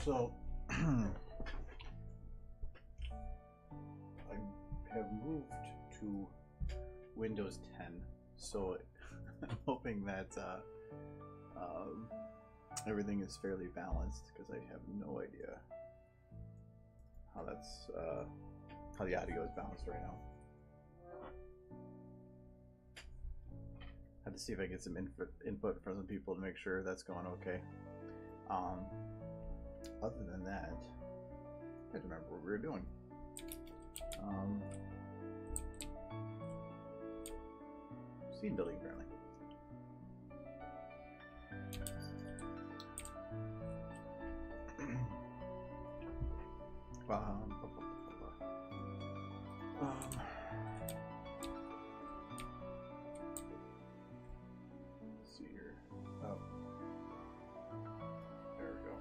So I have moved to Windows 10, so I'm hoping that everything is fairly balanced, because I have no idea how that's how the audio is balanced right now. Had to see if I get some input from some people to make sure that's going okay. Other than that, I don't remember what we were doing. Scene building apparently. Let's see here. Oh, there we go.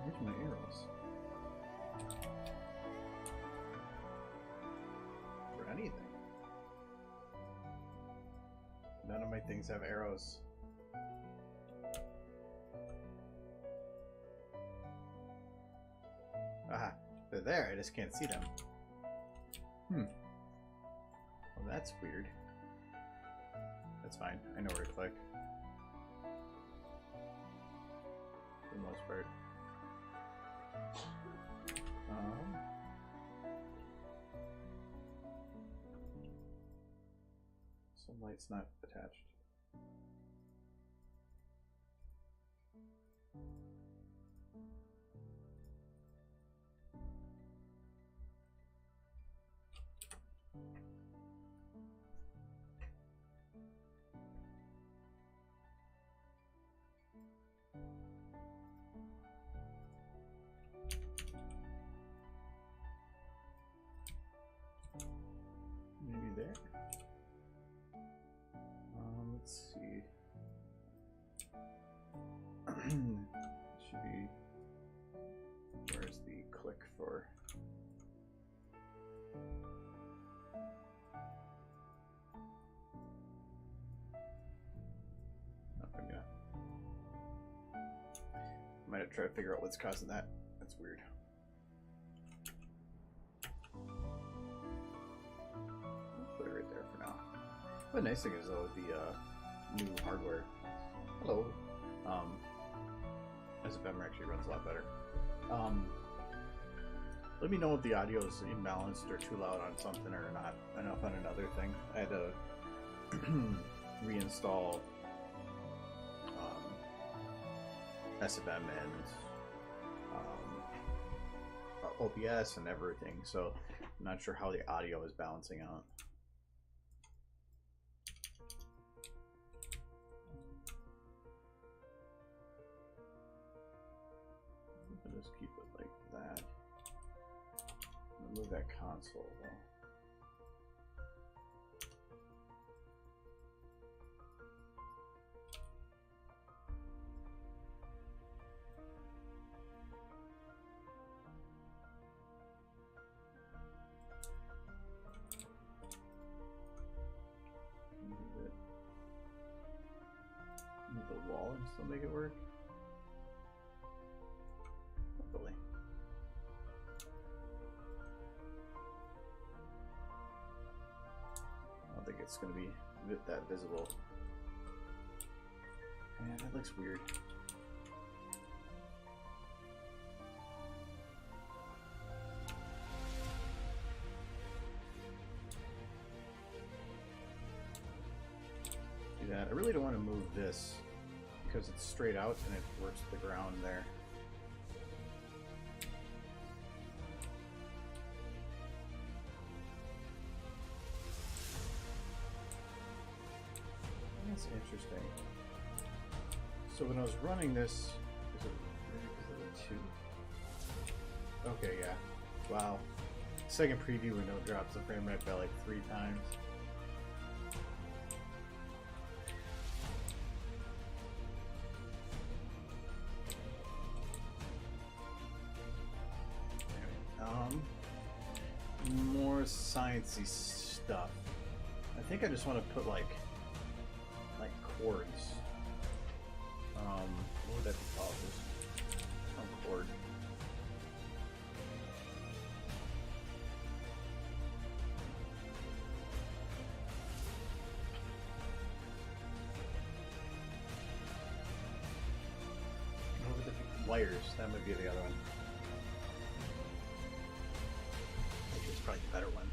Where's my arrows? For anything. None of my things have arrows. Aha, they're there, I just can't see them. Well, that's weird. That's fine, I know where to click. For the most part. Some light's not attached. Maybe there? Let's see. Should be. Where's the click for? Oh, maybe not. Might have to try to figure out what's causing that. That's weird. Put it right there for now. The nice thing is though, the new hardware. Hello. SFM actually runs a lot better. Let me know if the audio is imbalanced or too loud on something or not enough on another thing. I had to reinstall SFM and OBS and everything, so I'm not sure how the audio is balancing out. I'll just keep it like that. Move that console though. Move the wall and still make it work. Hopefully. I don't think it's going to be that visible. Man, that looks weird. Do that. I really don't want to move this because it's straight out and it works with the ground there. That's interesting. So when I was running this, is it 2? Okay, yeah. Wow. Second preview window drops the frame rate by like 3 times. sciencey stuff. I think I just want to put like chords. What would that be called? Just some chord. What would it be? Wires. That might be the other one. Which is probably the better one.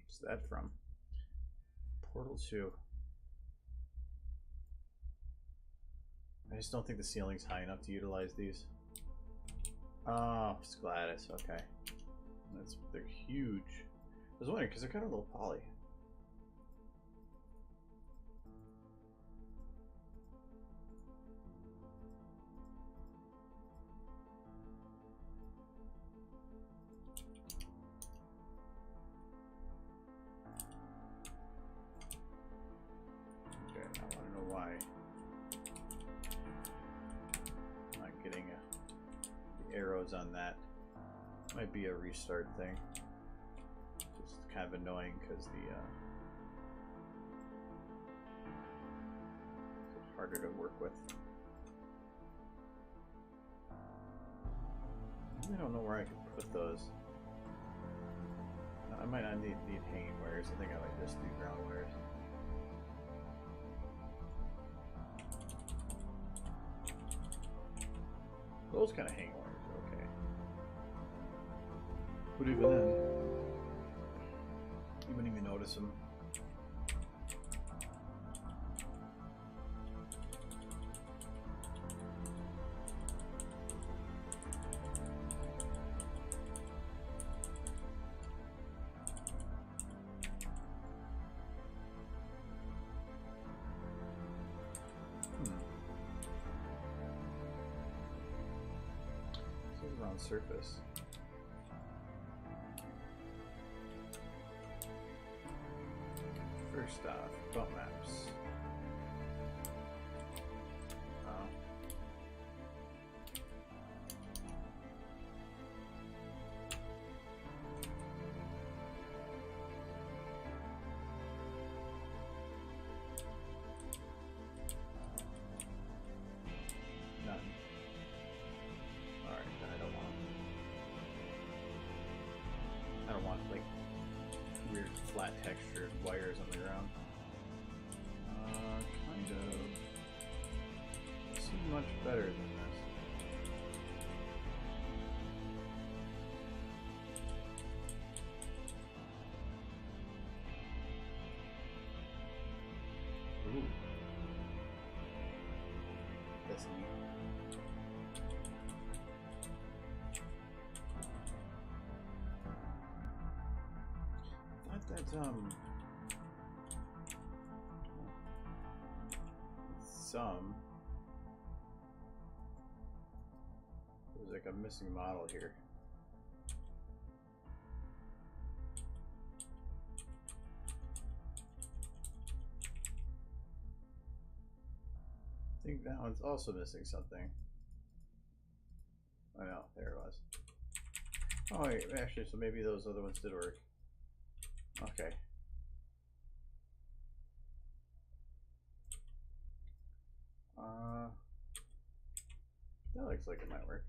What's that from? Portal 2. I just don't think the ceiling's high enough to utilize these. Oh, Gladys, okay. They're huge. I was wondering, because they're kind of low poly. On that might be a restart thing. Just kind of annoying because it's harder to work with. I don't know where I can put those. I might not need hanging wires. I think I might just do ground wires. Those kind of hang wires. But even then, you wouldn't even notice them. So it's around surface. First off, bump maps. None. Alright, then I don't want like weird flat textured wires on the ground. Kind of. This is much better than this. Ooh. That's neat. I thought that there's like a missing model here. I think that one's also missing something. Oh no, there it was. Oh wait, actually, so maybe those other ones did work. Okay. That looks like it might work.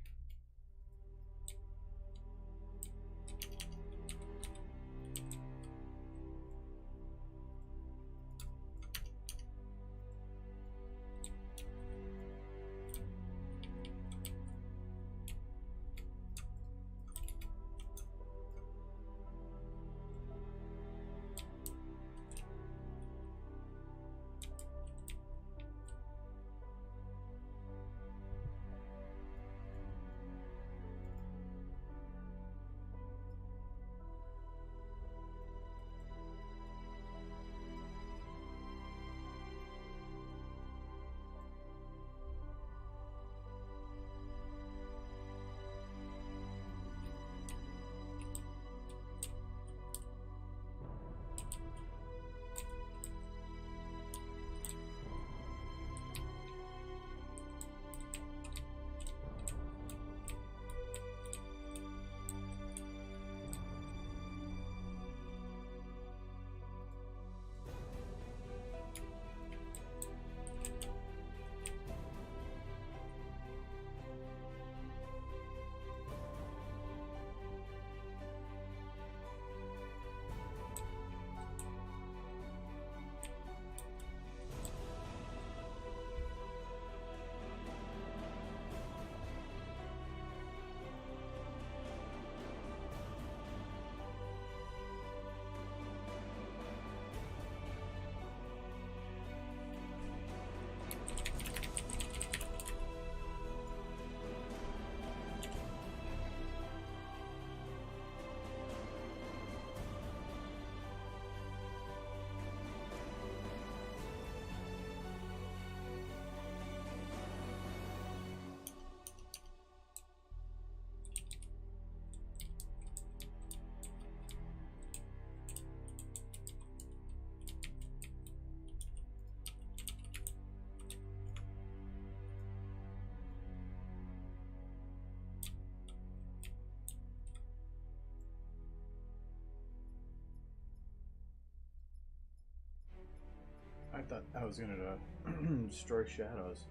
was gonna destroy shadows.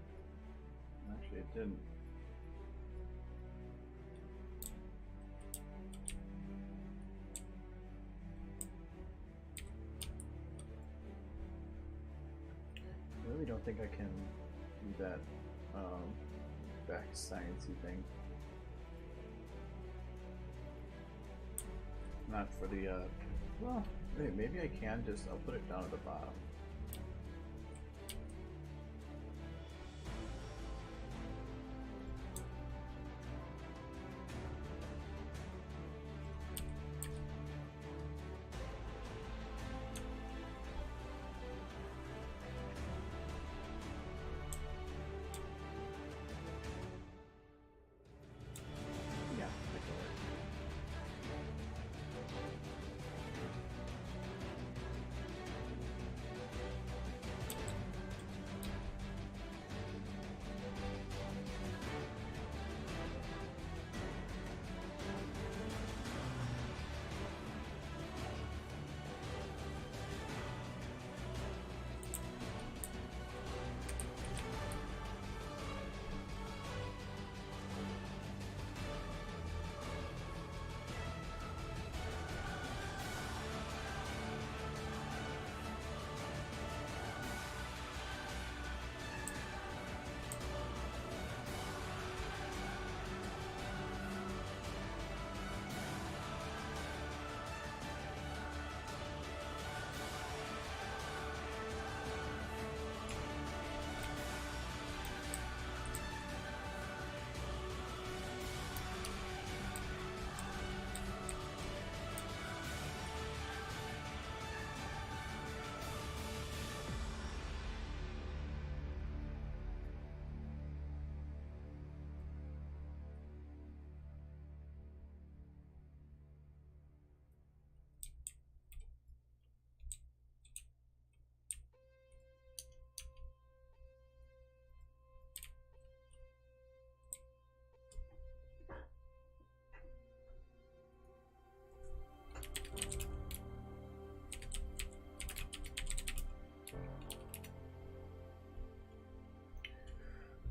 Actually, it didn't. I really don't think I can do that back sciencey thing. Not for the well, maybe I can just, I'll put it down at the bottom.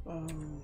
Um,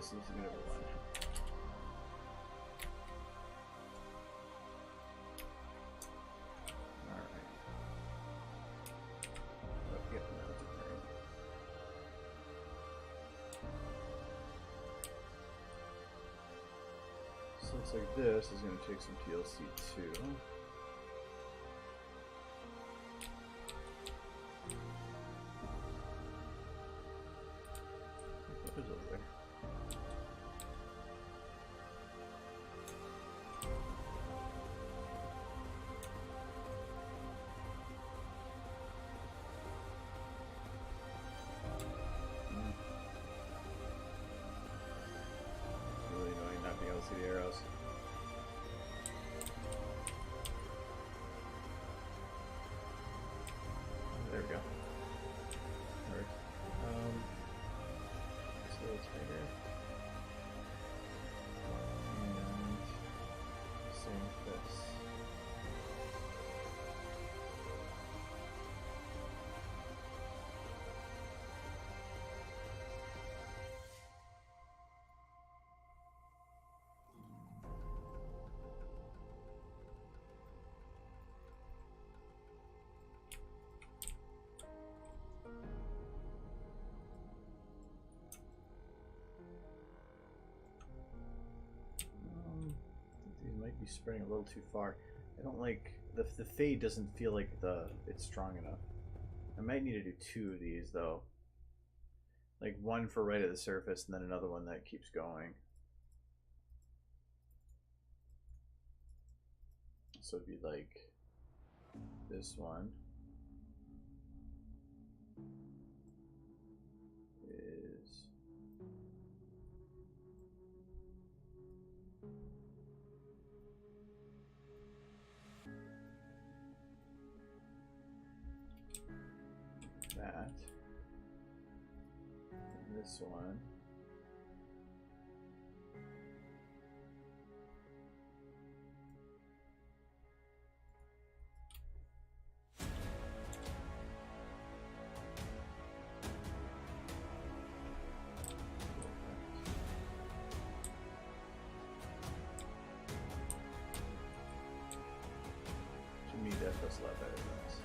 this is gonna be one. Alright. Oh, yeah, no, it's okay. So looks like this is gonna take some TLC too. What is over there? Really annoying not being able to see the arrows. There we go. Alright. So it's right here. And same with this. They might be spreading a little too far. I don't like the fade doesn't feel like it's strong enough. I might need to do two of these though. Like one for right at the surface and then another one that keeps going. So it'd be like this one is that, and this one to me that feels a lot better than this.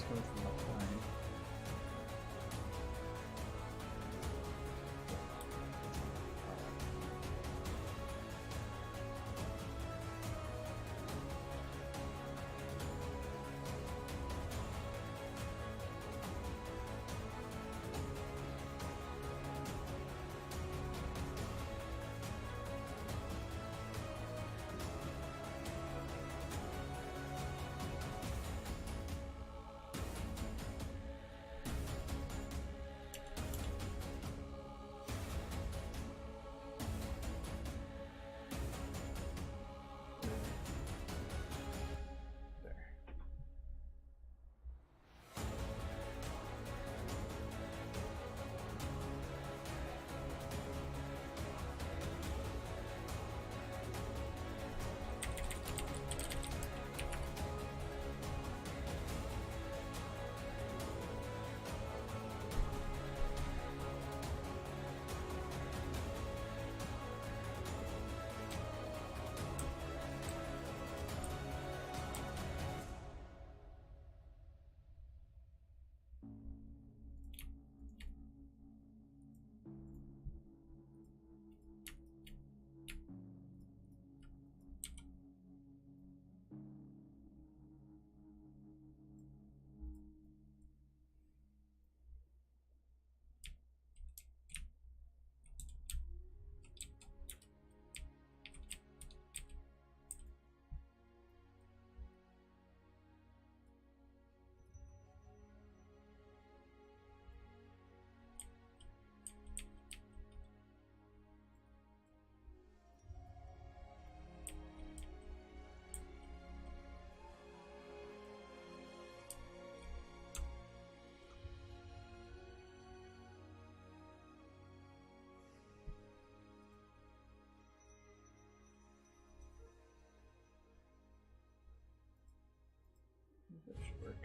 Coming from behind. That should work.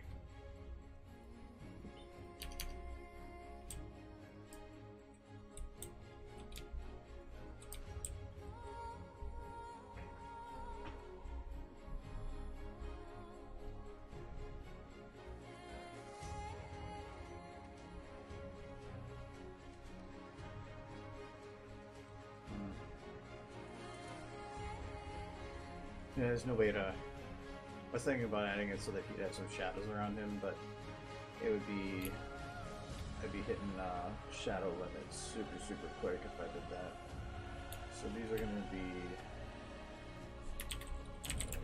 Yeah, there's no way to. I was thinking about adding it so that he'd have some shadows around him, but it would be. I'd be hitting shadow limits super quick if I did that. So these are going to be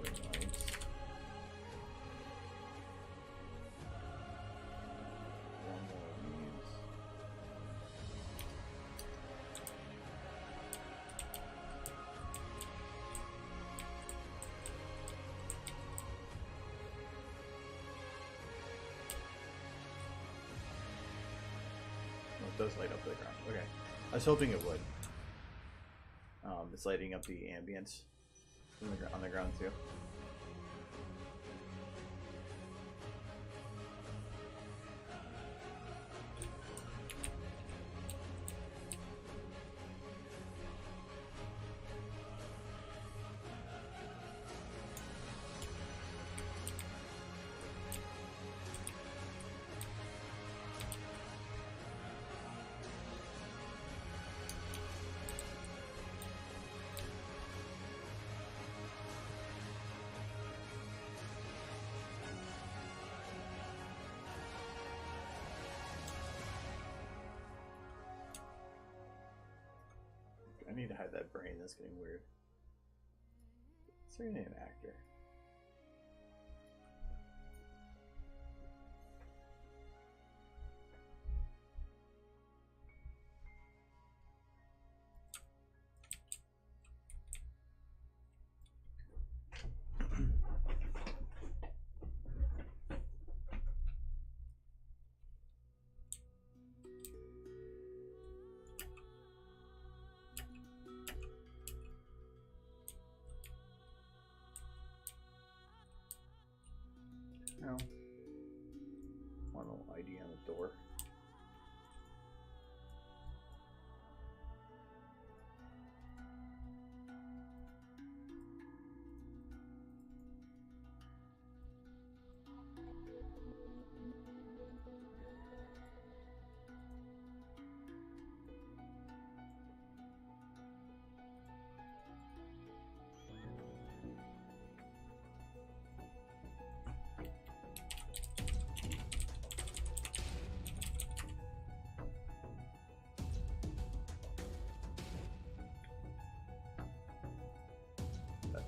ring lights. One more of these. Oh, it does light up the ground. Okay. I was hoping it would. It's lighting up the ambience on the ground too. I need to hide that brain. That's getting weird. It's really an actor. No. One little ID on the door.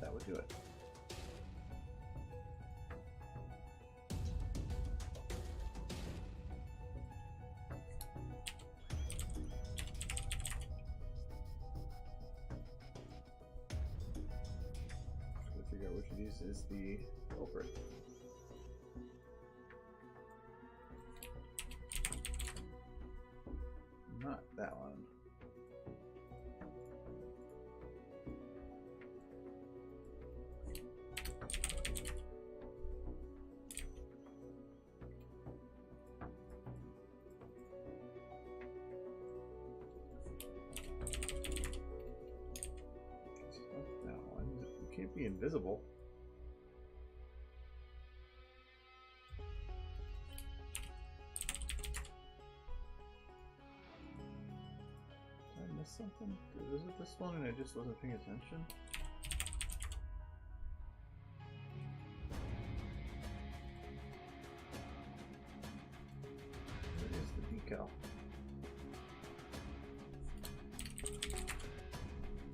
That would do it. Let's figure out which of these is the culprit. Not that one. Can't be invisible. Did I miss something? Was it this one and I just wasn't paying attention? Where is the decal?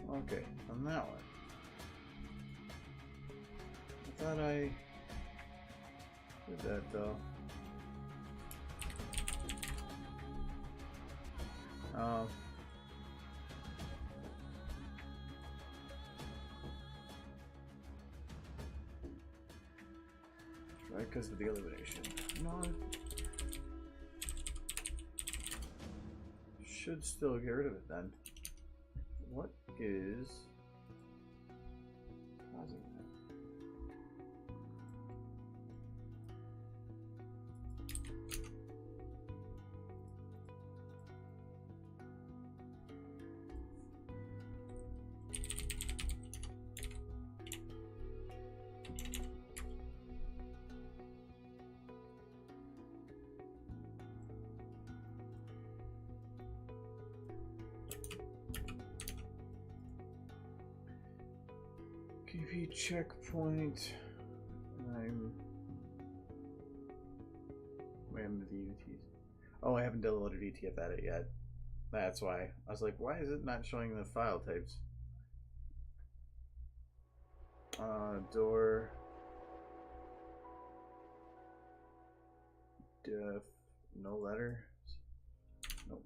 Okay, on that one. I thought I did that though. Right, because of the elimination. No, should still get rid of it then. What is causing that? KP checkpoint. I'm the UTs. Oh, I haven't downloaded VTF edit yet. That's why. I was like, why is it not showing the file types? Door. Def. No letter. Nope.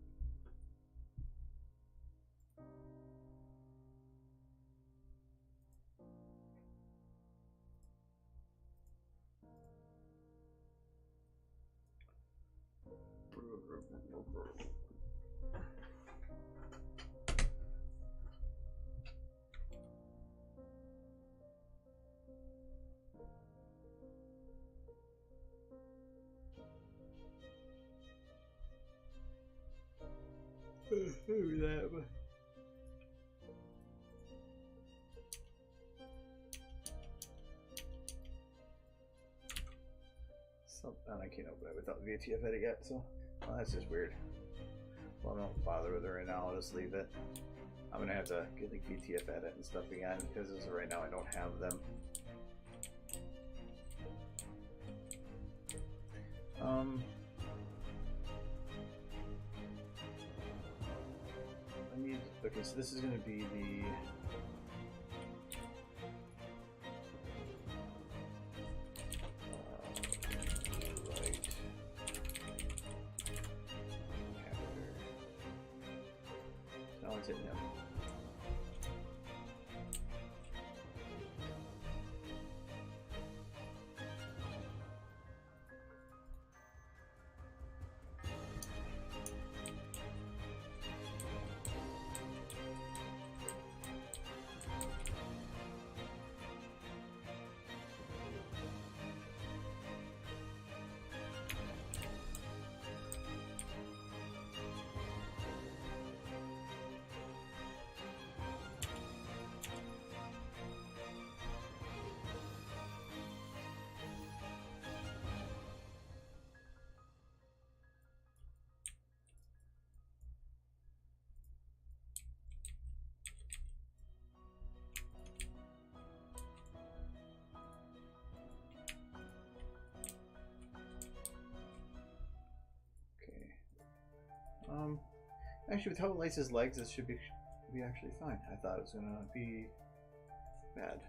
Maybe that, but I can't open it without the VTF edit yet, so well, that's just weird. Well, I don't bother with it right now, I'll just leave it. I'm gonna have to get the VTF edit and stuff again, because as of right now I don't have them. I need, okay, so this is gonna be the hitting him. Actually, with how it lights his legs, this should be actually fine. I thought it was gonna be bad.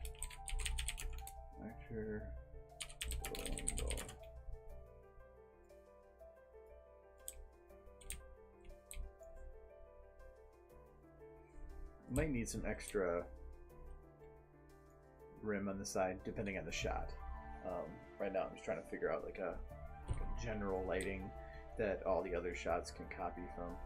Actor, might need some extra rim on the side, depending on the shot. Right now, I'm just trying to figure out like a general lighting that all the other shots can copy from.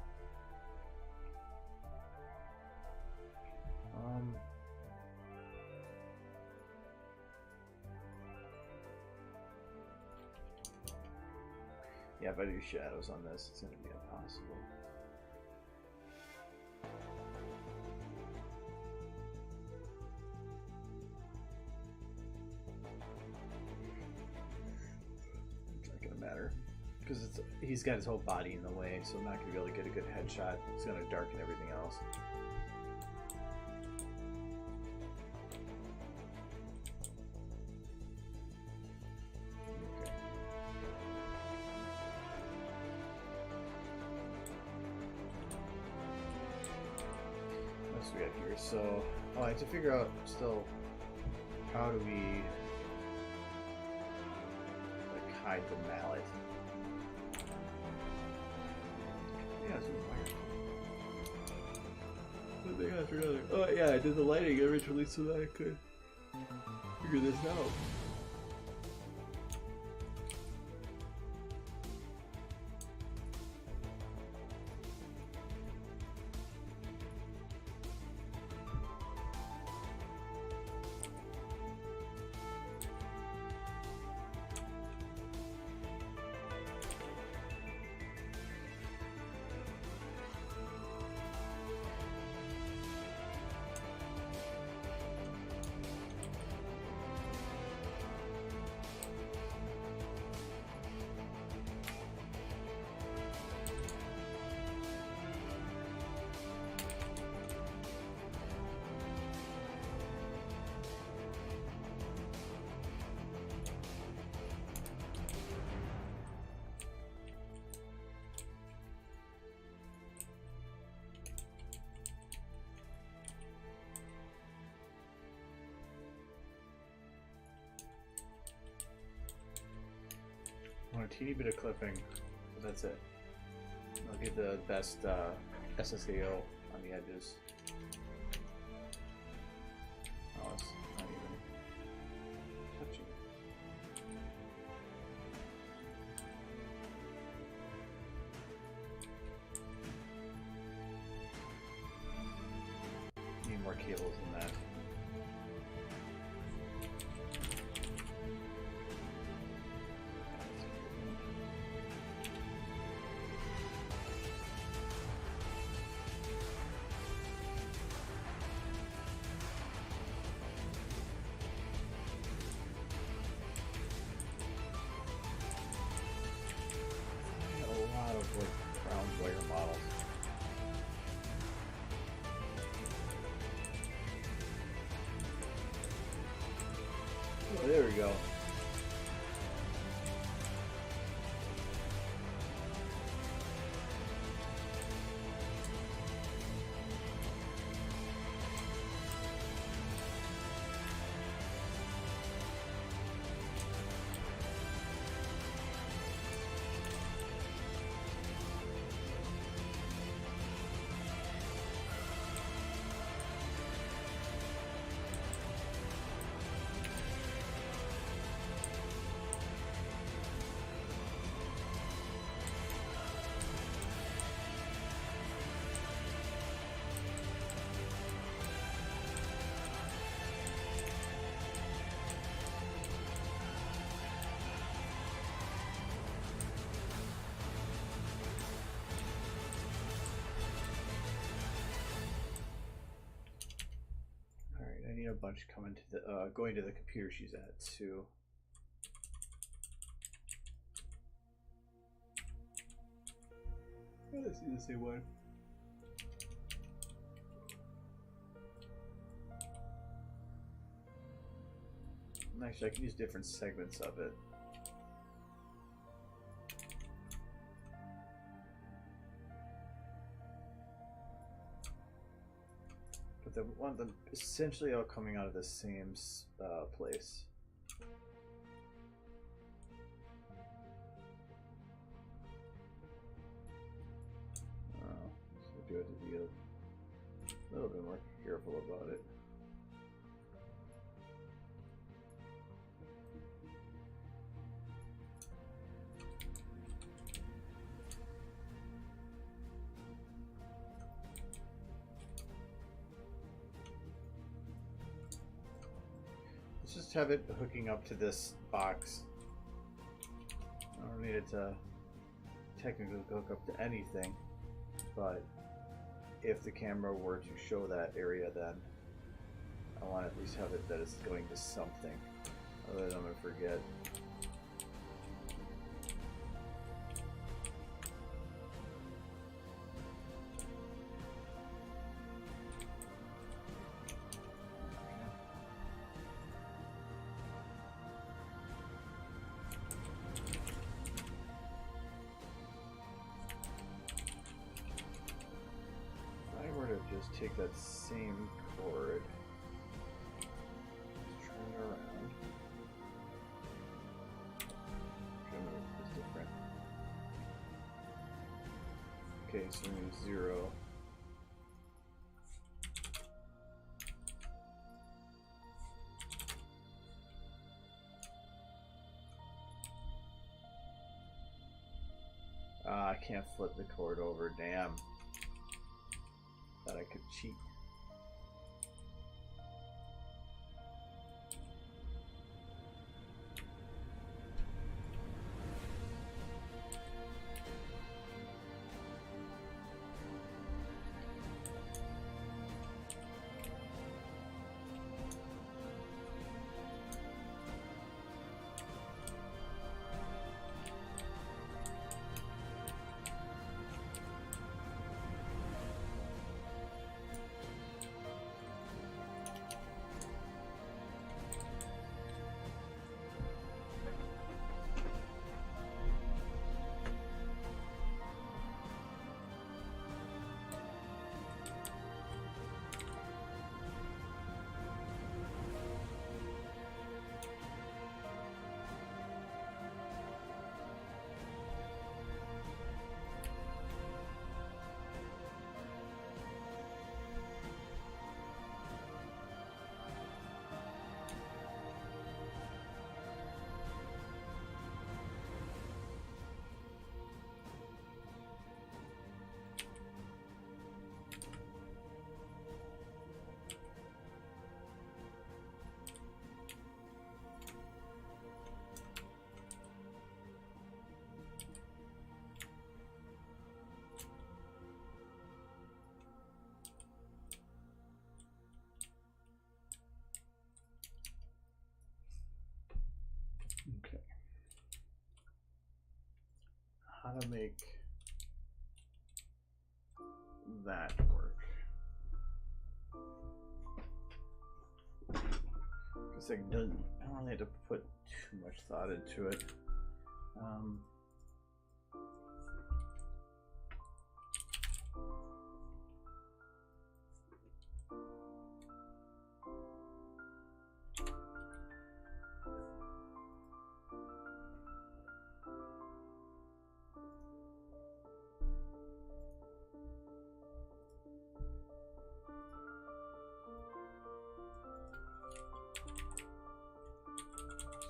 Yeah, if I do shadows on this, it's going to be impossible. It's not going to matter because he's got his whole body in the way, so I'm not going to be able to get a good headshot. It's going to darken everything else. We have here, so I have to figure out still how do we like hide the mallet. Yeah, it's wire. Oh yeah, I did the lighting originally so that I could figure this out. a teeny bit of clipping, but that's it. I'll get the best SSAO on the edges. Oh, it's not even touching. Need more cables than that. There we go. I need a bunch coming to the going to the computer she's at too. Let's see the same one. Actually, I can use different segments of it. But they want them essentially all coming out of the same place. So do have to be a little bit more careful about it. Let's just have it hooking up to this box. I don't need it to technically hook up to anything, but if the camera were to show that area, then I want to at least have it that it's going to something. Otherwise I'm going to forget. Just take that same cord, just turn it around. It's different. Okay, so we need 0. I can't flip the cord over, damn. That I could cheat. how to make that work. Because I don't really have to put too much thought into it.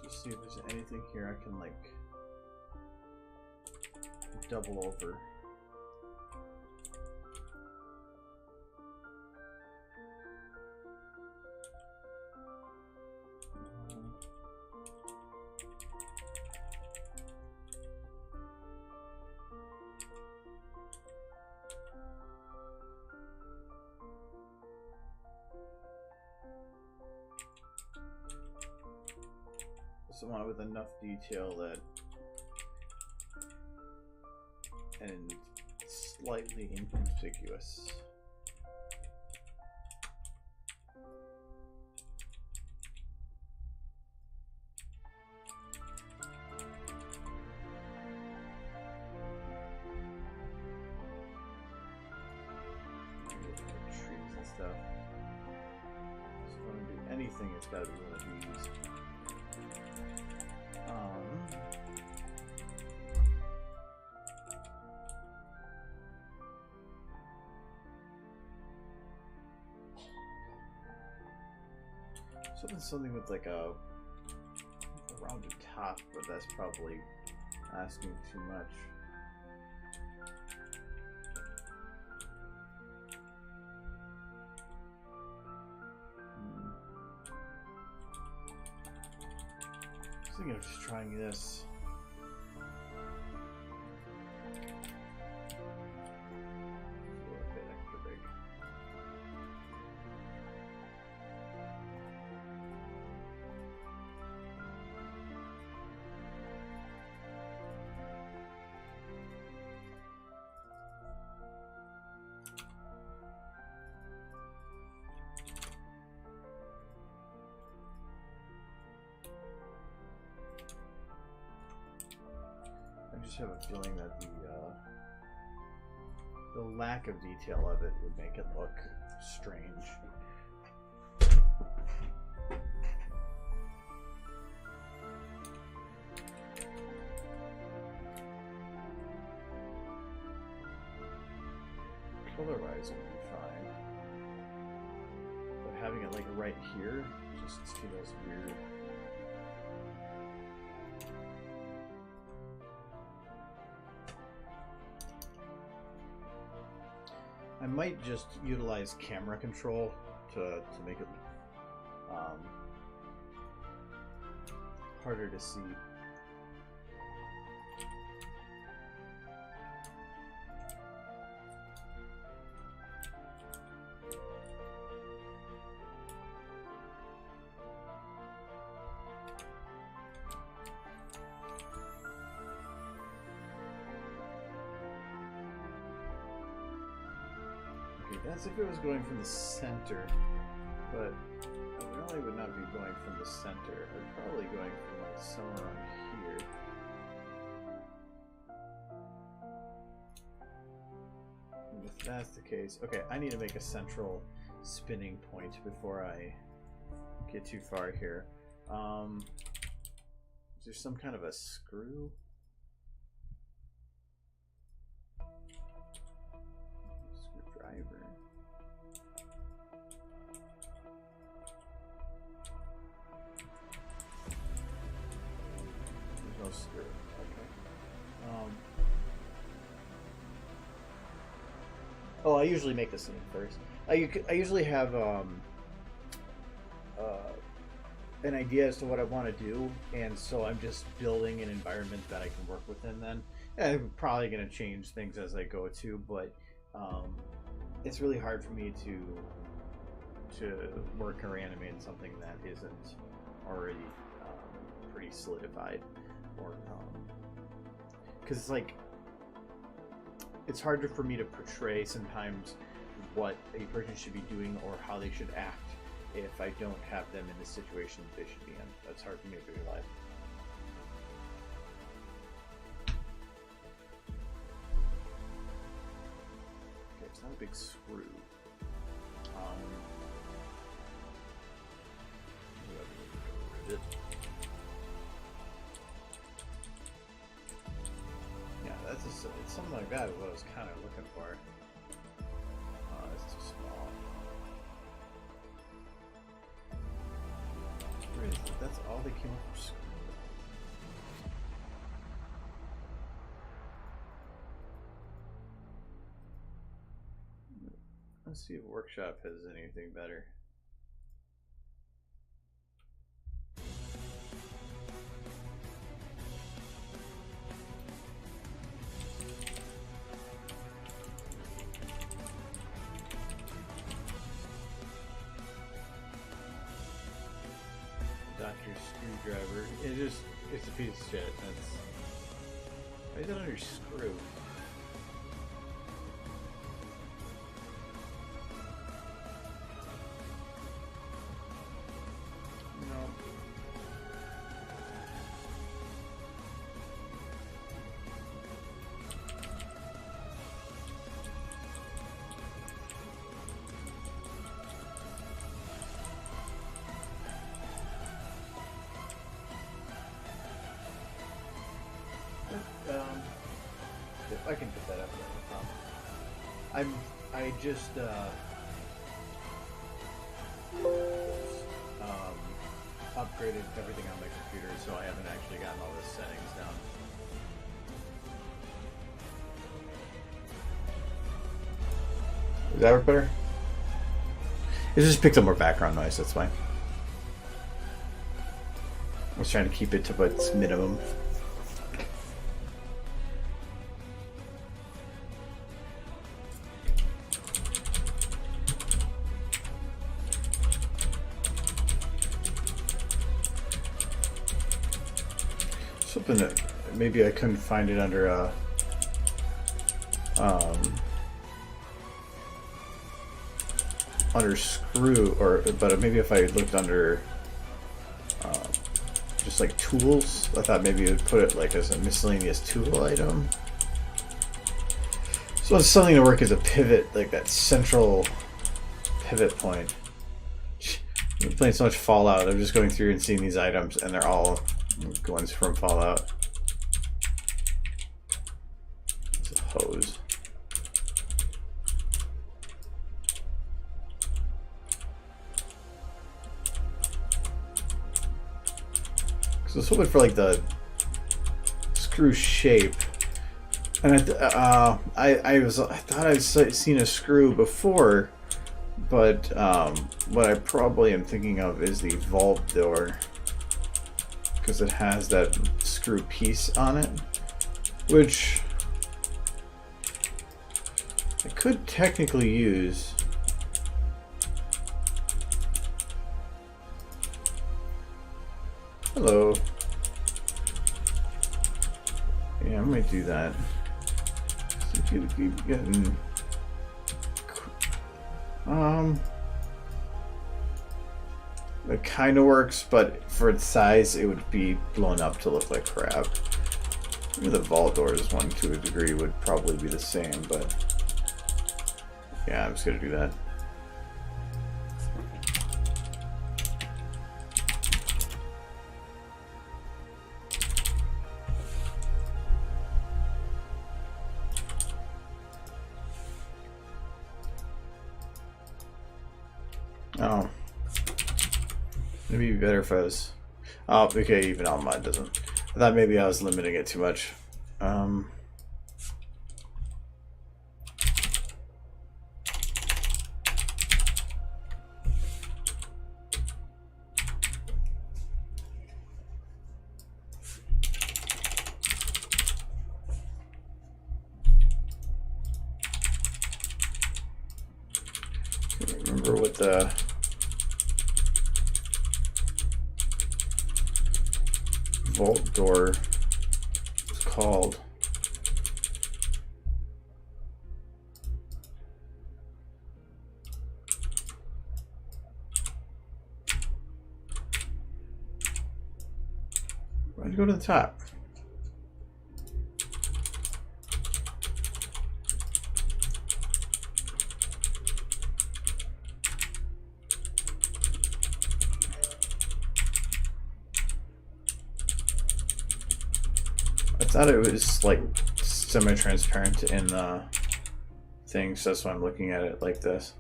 Just see if there's anything here I can like double over. Someone with enough detail that and slightly inconspicuous. Trees and stuff. So if I want to do anything, it's got to be one of these. Something with like a rounded top, but that's probably asking too much. I was thinking of just trying this. I just have a feeling that the lack of detail of it would make it look strange. Colorize would be fine, but having it like right here just feels weird. I might just utilize camera control to make it harder to see. As if it was going from the center, but I really would not be going from the center. I'm probably going from like somewhere around here. And if that's the case, okay, I need to make a central spinning point before I get too far here. Is there some kind of a screw? Screwdriver. No screw. Okay. Oh, I usually make the scene first. I usually have an idea as to what I want to do, and so I'm just building an environment that I can work within. Then I'm probably going to change things as I go too, but it's really hard for me to work or animate something that isn't already pretty solidified. Or because it's like it's harder for me to portray sometimes what a person should be doing or how they should act if I don't have them in the situation they should be in. That's hard for me to visualize. Okay, it's not a big screw. Yeah, it's something like that is what I was kind of looking for. It's too small. Where is it? That's all they came up for screw. Let's see if Workshop has anything better. Screwdriver. It's a piece of shit. That's why is that under screw? No. I can put that up there, no problem. I just upgraded everything on my computer, so I haven't actually gotten all the settings down. Does that work better? It just picked up more background noise, that's fine. I was trying to keep it to what's minimum. Something that maybe I couldn't find it under under screw, but maybe if I looked under just like tools, I thought maybe it would put it like as a miscellaneous tool item. So it's something to work as a pivot, like that central pivot point. I'm playing so much Fallout, I'm just going through and seeing these items, and they're all ones from Fallout. It's a hose. So this one for like the screw shape, and I thought I'd seen a screw before, but what I probably am thinking of is the vault door, because it has that screw piece on it, which I could technically use. Hello. Yeah, I might do that. See if you keep getting. It kind of works, but for its size, it would be blown up to look like crap. Maybe the vault doors one to a degree would probably be the same, but yeah, I'm just gonna do that. Oh. It'd be better if I was... Oh, okay, even on mine doesn't. I thought maybe I was limiting it too much. Can't remember what the... vault door is called. go to the top. I thought it was like semi-transparent in the thing, so that's why I'm looking at it like this.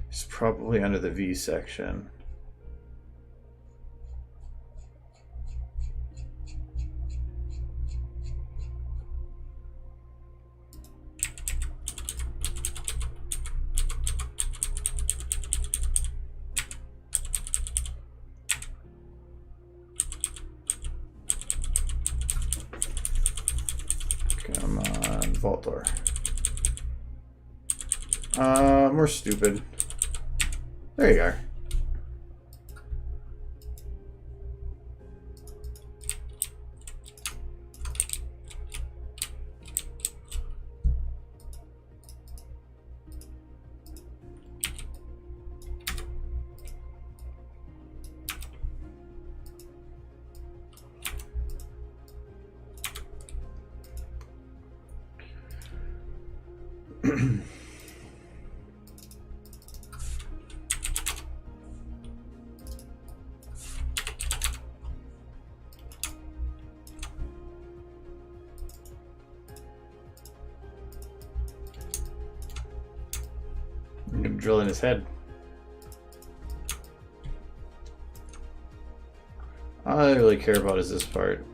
It's probably under the V section. Come on, vault door. More stupid. There you are. I'm gonna drill in his head. All I really care about is this part.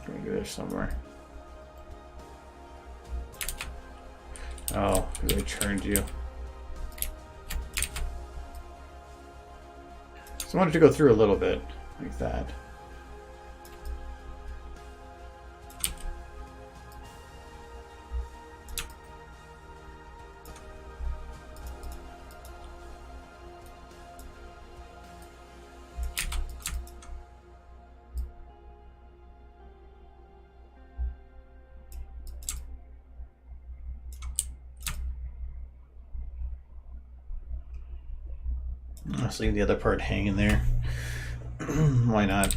Maybe there somewhere. Oh, they turned you. So I wanted to go through a little bit, like that. Let's leave the other part hanging there. Why not?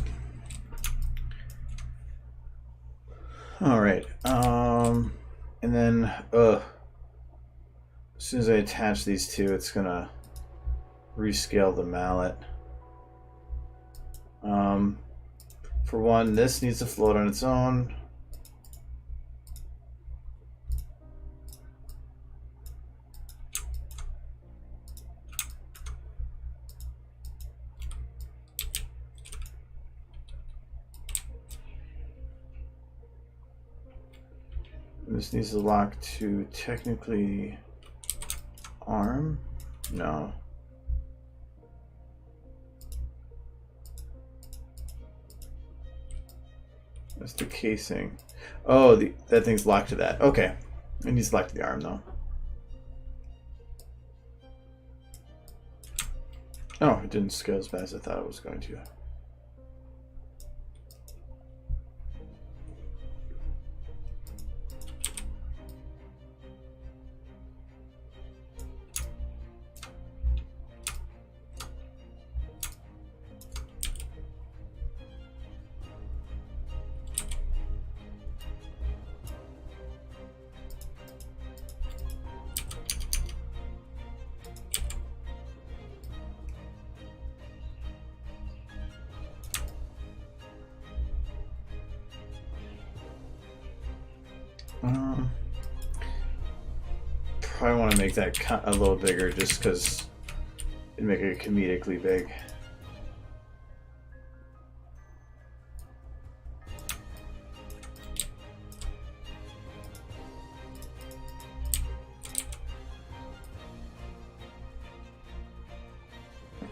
All right. And then, as soon as I attach these two, it's gonna rescale the mallet. For one, this needs to float on its own. This needs to lock to technically arm? No. That's the casing. Oh, that thing's locked to that. Okay. It needs to lock to the arm though. Oh, it didn't scale as bad as I thought it was going to. Probably want to make that a little bigger just because it'd make it comedically big.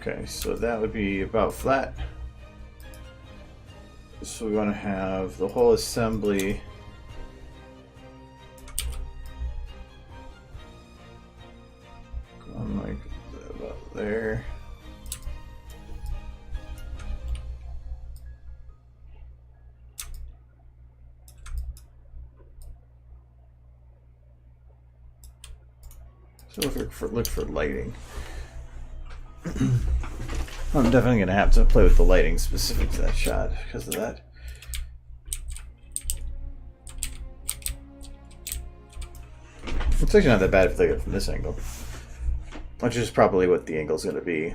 Okay, so that would be about flat. So we want to have the whole assembly going like about there. So look for lighting. I'm definitely going to have to play with the lighting specific to that shot because of that. It's actually not that bad if they get it from this angle, which is probably what the angle's going to be.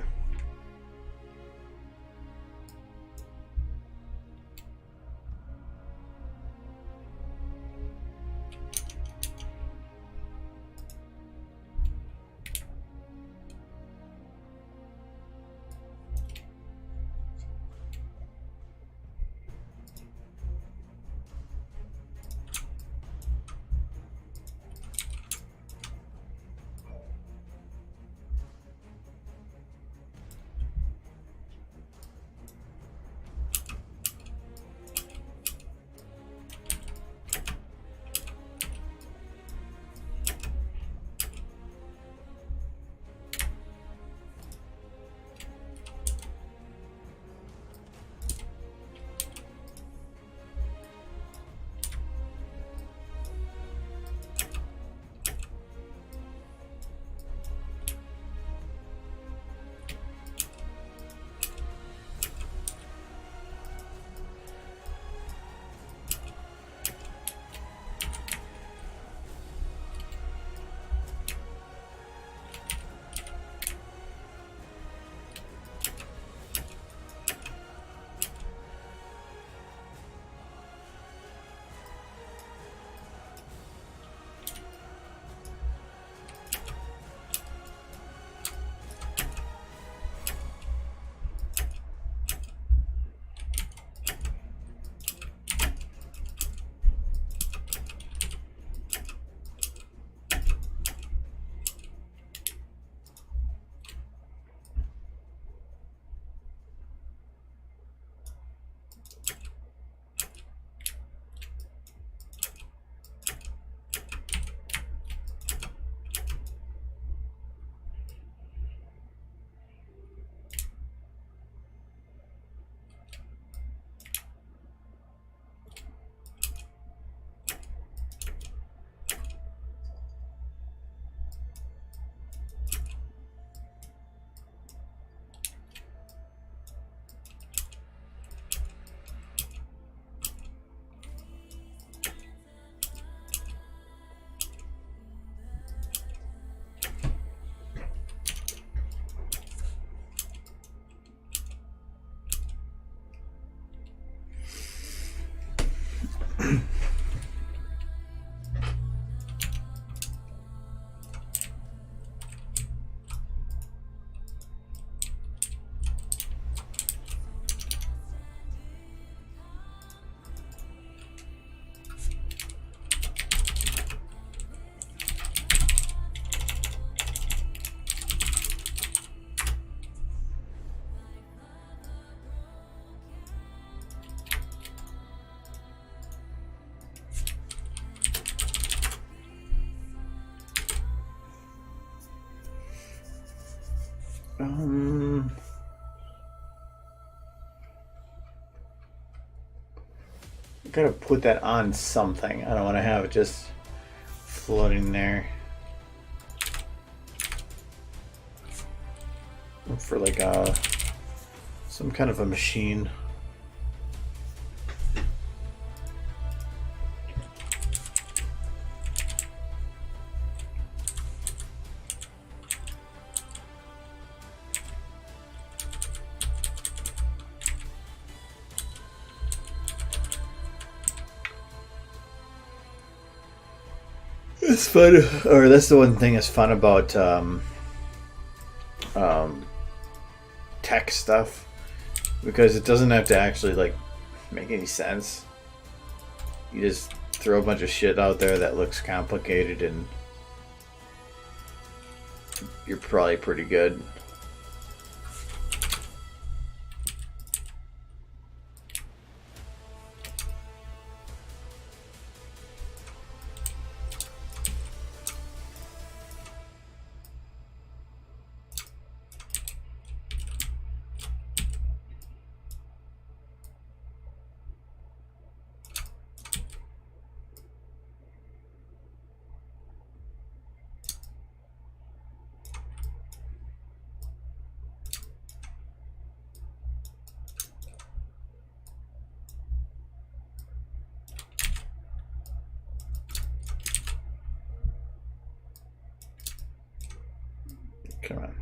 Gotta put that on something. I don't want to have it just floating there. For like some kind of a machine. It's fun, or that's the one thing that's fun about tech stuff, because it doesn't have to actually like make any sense. You just throw a bunch of shit out there that looks complicated and you're probably pretty good. Come on.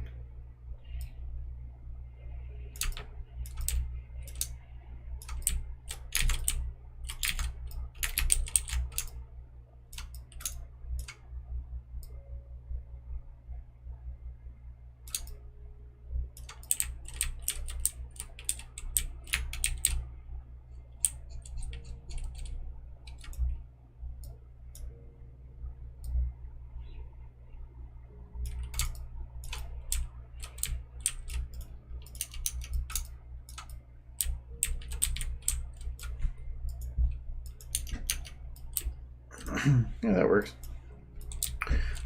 Yeah, that works.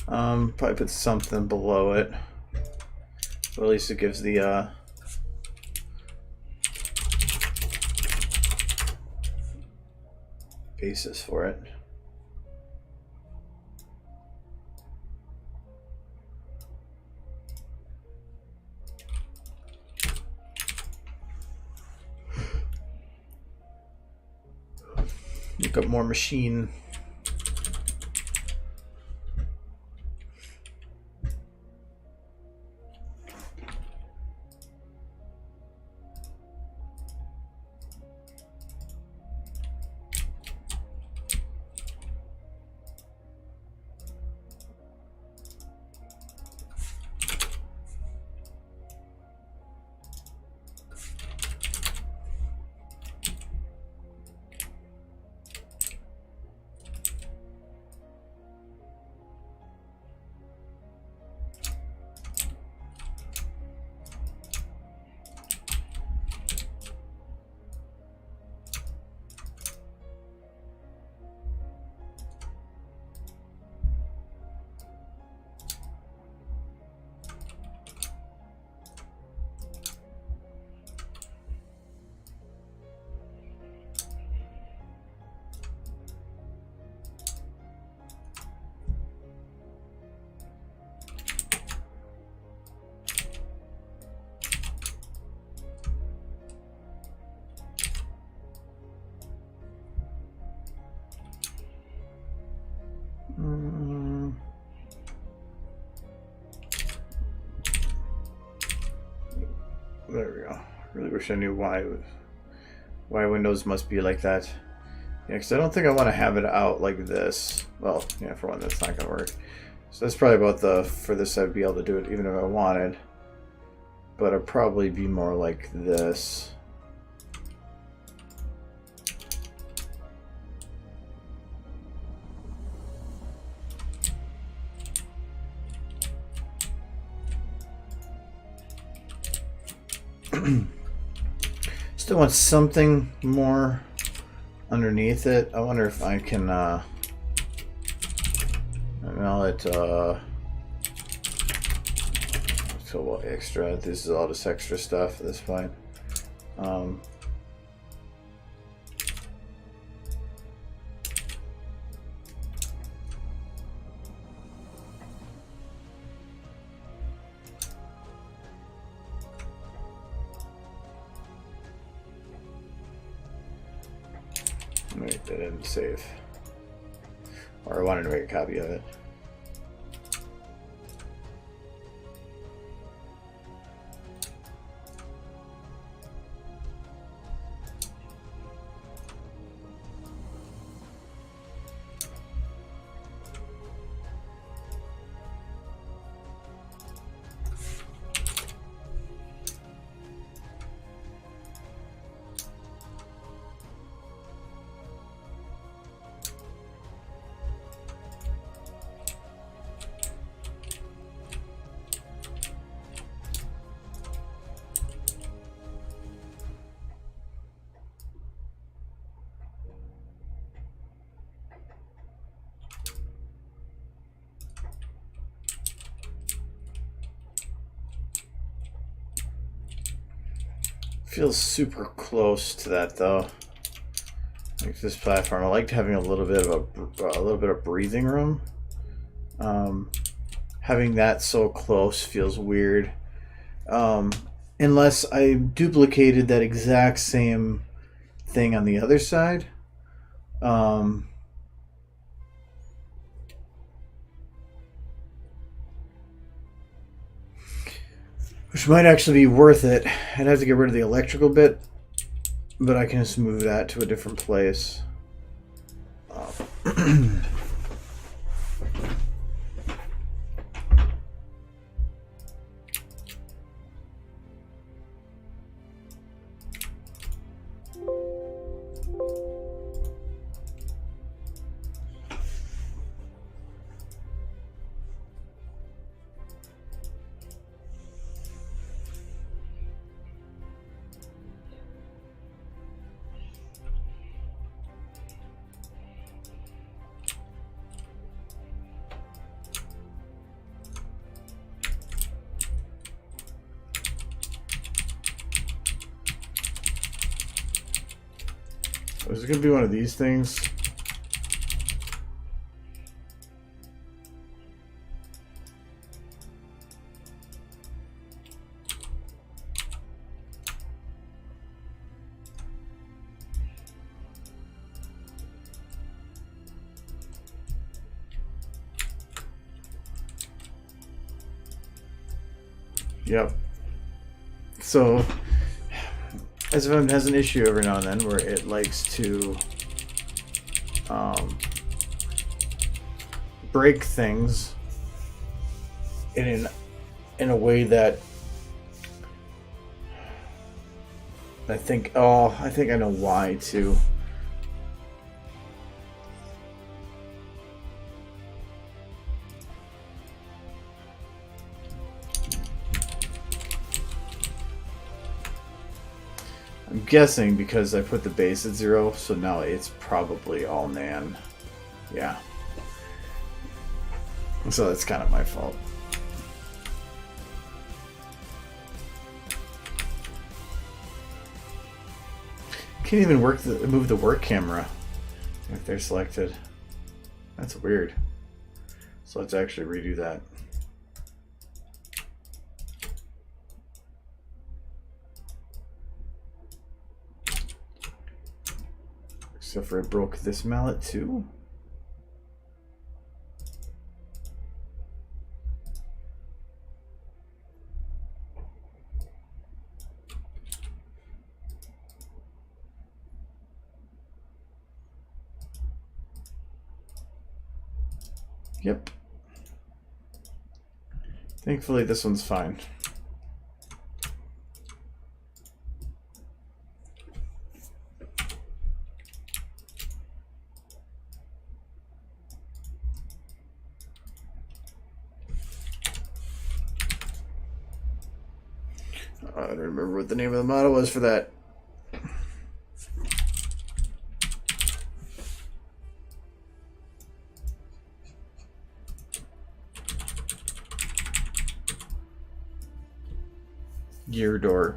Probably put something below it. But at least it gives the basis for it. Look up more machine. There we go. Really wish I knew why Windows must be like that. Yeah, because I don't think I want to have it out like this. Well, yeah, for one, that's not going to work. So that's probably about the furthest I'd be able to do it, even if I wanted. But it'd probably be more like this. Still want something more underneath it. I wonder if I can so what extra, this is all just extra stuff at this point. Wait, that didn't save. Or I wanted to make a copy of it. Feels super close to that though. Like this platform, I liked having a little bit of breathing room. Having that so close feels weird. Unless I duplicated that exact same thing on the other side. Which might actually be worth it. I'd have to get rid of the electrical bit, but I can just move that to a different place. Is it going to be one of these things? Yep. So SFM has an issue every now and then where it likes to break things in a way that I think I know why too. I'm guessing because I put the base at 0, so now it's probably all NAND. Yeah. So that's kind of my fault. Can't even move the work camera if they're selected. That's weird. So let's actually redo that. Except for I broke this mallet too. Yep. Thankfully this one's fine. I don't remember what the name of the model was for that. Gear door.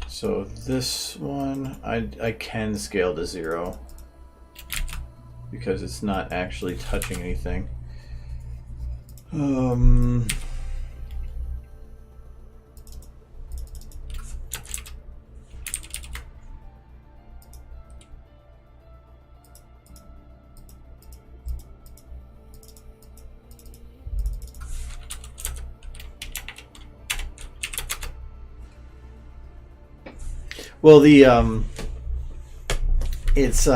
So this one, I can scale to 0 because it's not actually touching anything. Well, it's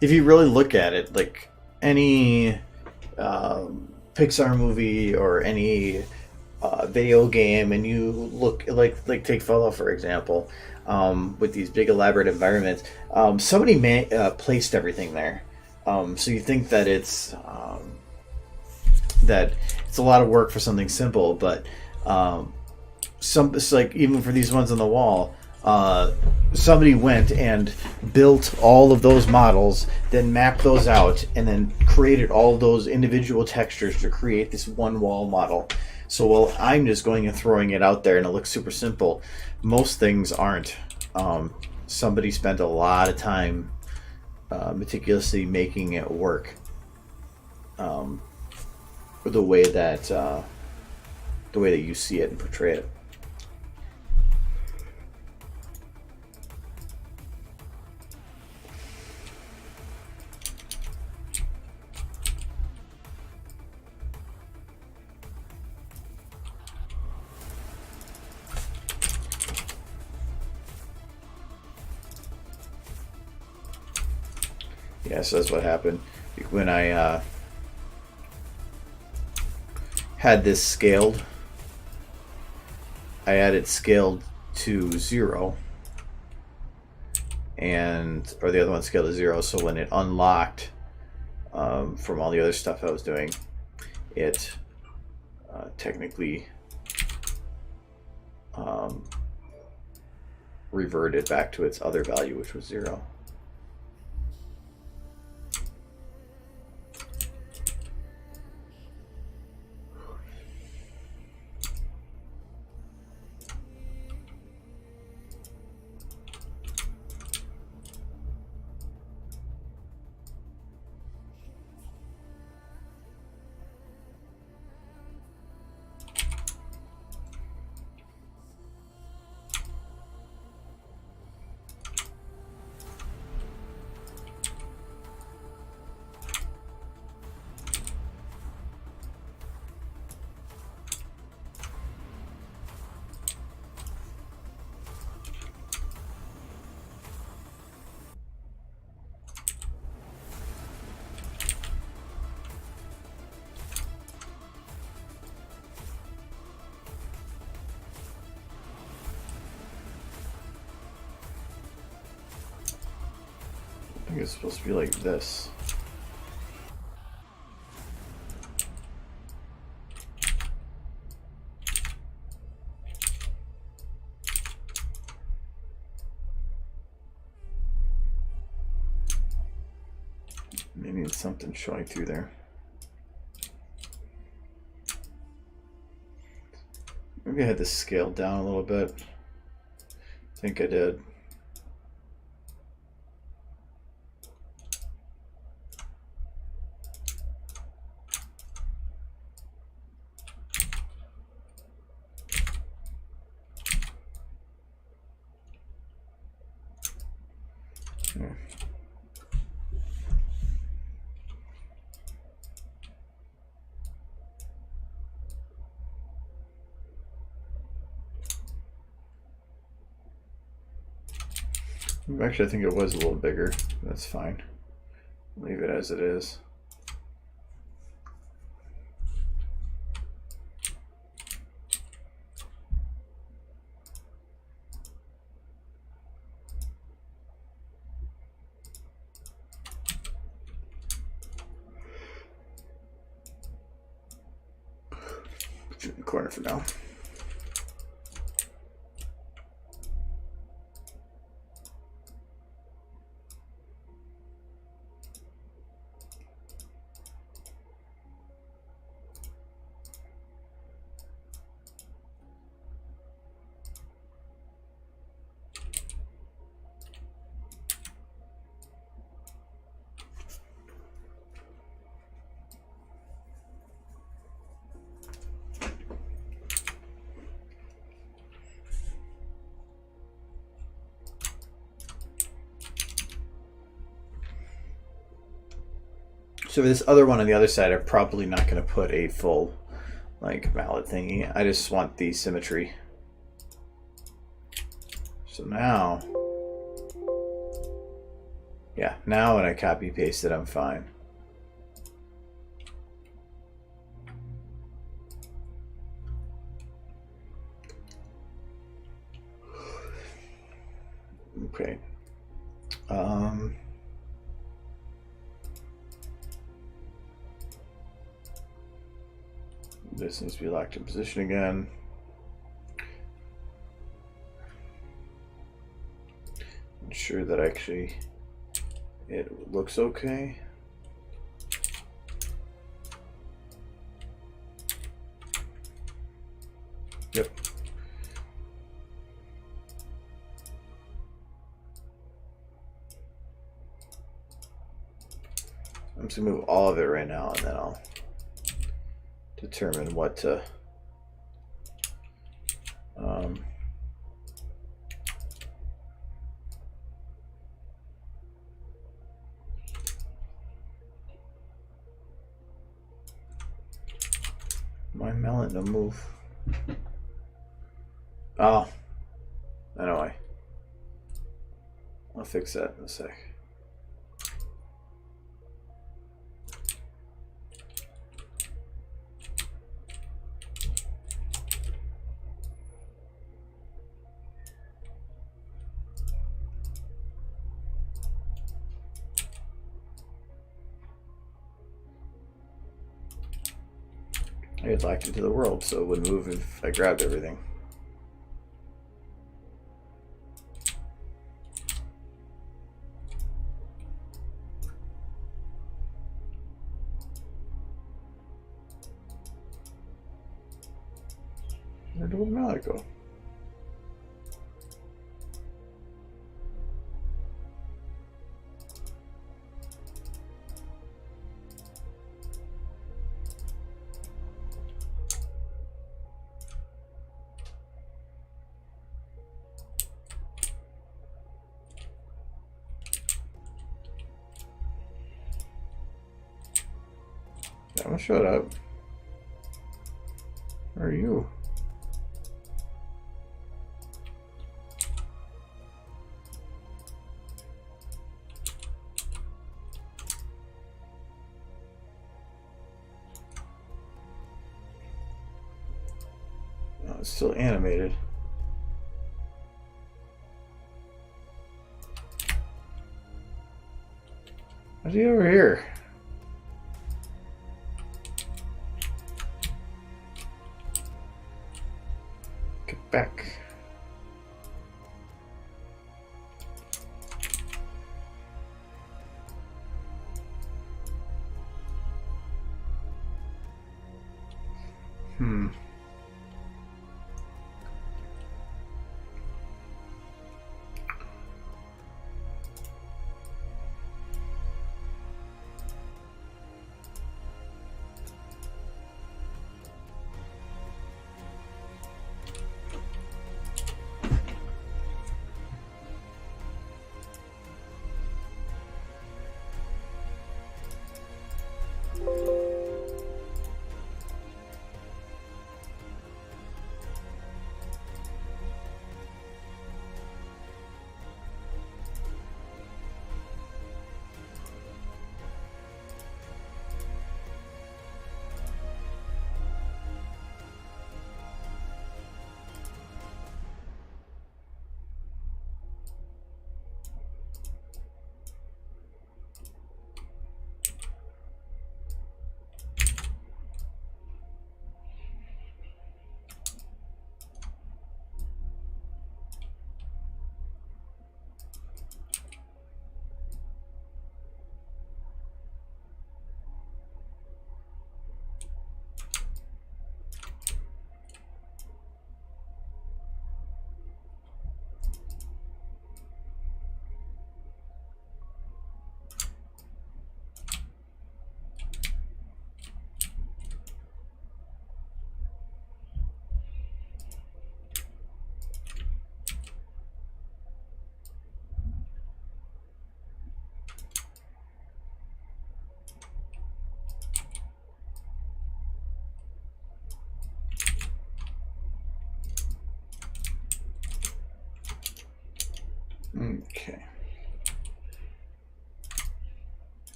if you really look at it, like any Pixar movie or any video game, and you look like take Fallout for example, with these big elaborate environments, somebody placed everything there, so you think that it's that it's a lot of work for something simple, but it's like even for these ones on the wall, somebody went and built all of those models, then mapped those out, and then created all of those individual textures to create this one wall model. So while I'm just going and throwing it out there and it looks super simple, most things aren't. Somebody spent a lot of time meticulously making it work the way that you see it and portray it. Yeah, so that's what happened when I had this scaled. I had it scaled to 0, or the other one scaled to 0. So when it unlocked from all the other stuff I was doing, it technically reverted back to its other value, which was 0. I think it's supposed to be like this. Maybe it's something showing through there. Maybe I had this scaled down a little bit. I think I did. Actually, I think it was a little bigger. That's fine. Leave it as it is. Put you in the corner for now. So for this other one on the other side, I'm probably not going to put a full like mallet thingy. I just want the symmetry. So now, yeah, now when I copy paste it, I'm fine. Okay. This needs to be locked in position again. Ensure that actually it looks okay. Yep. I'm just gonna move all of it right now, and then I'll determine what to my melon to move. Oh, I know why. I'll fix that in a sec. I had locked it to the world, so it wouldn't move if I grabbed everything. Where did the mallet go? Don't shut up. Where are you? Oh, it's still animated. What's he over here? Get back.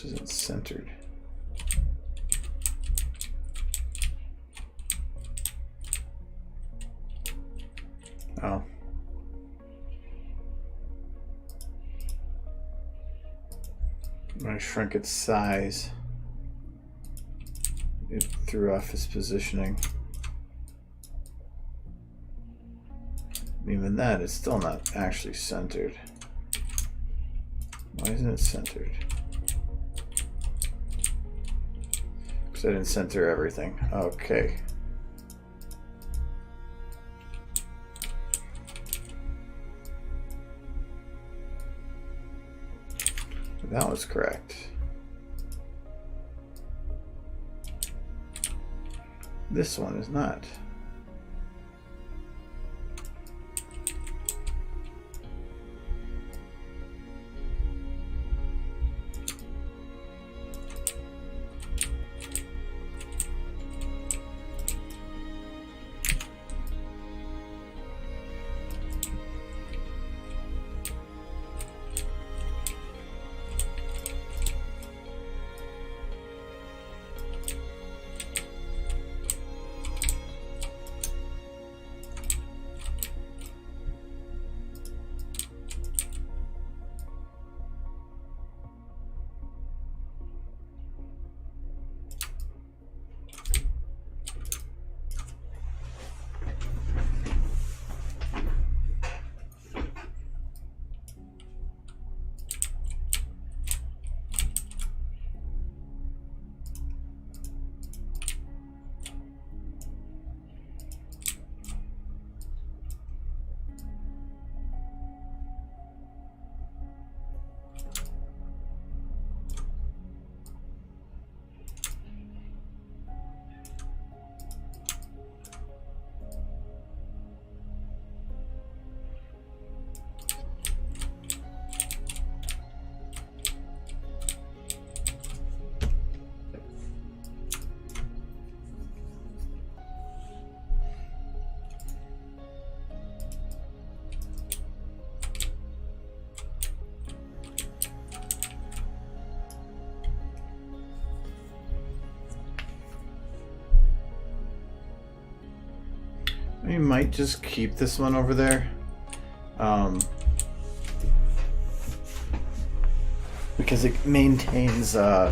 This isn't centered. Oh. When I shrunk its size, it threw off its positioning. Even that, it's still not actually centered. Why isn't it centered? Because I didn't center everything. Okay. That was correct. This one is not. We might just keep this one over there. Because it maintains, because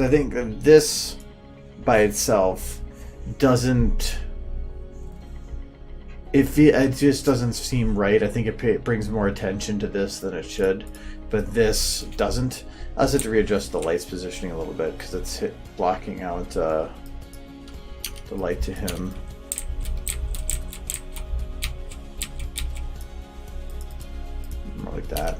I think that this by itself doesn't, it just doesn't seem right. I think it brings more attention to this than it should, but this doesn't. I also have to readjust the light's positioning a little bit because it's blocking out the light to him. More like that.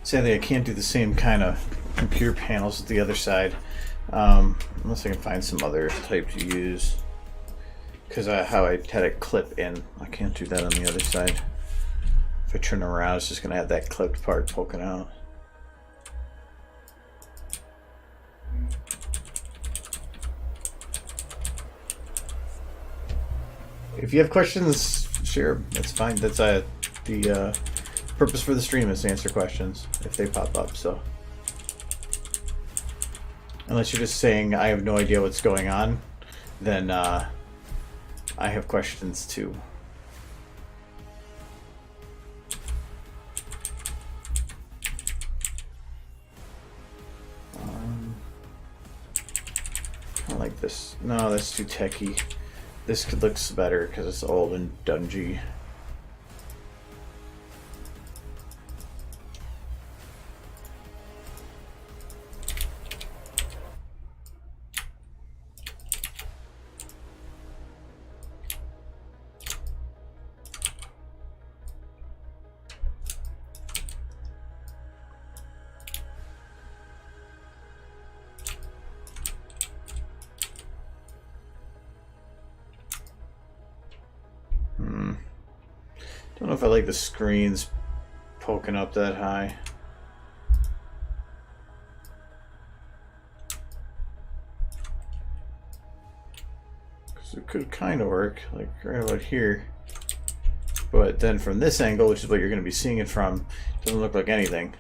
Sadly, I can't do the same kind of computer panels as the other side, unless I can find some other type to use. Because how I had it clip in, I can't do that on the other side. If I turn around, it's just going to have that clipped part poking out. If you have questions, sure, that's fine. That's the purpose for the stream is to answer questions if they pop up. So, unless you're just saying I have no idea what's going on, then I have questions too. I like this. No, that's too techy. This looks better because it's old and dungy. Don't know if I like the screens poking up that high. Because it could kind of work, like right about here. But then from this angle, which is what you're going to be seeing it from, it doesn't look like anything.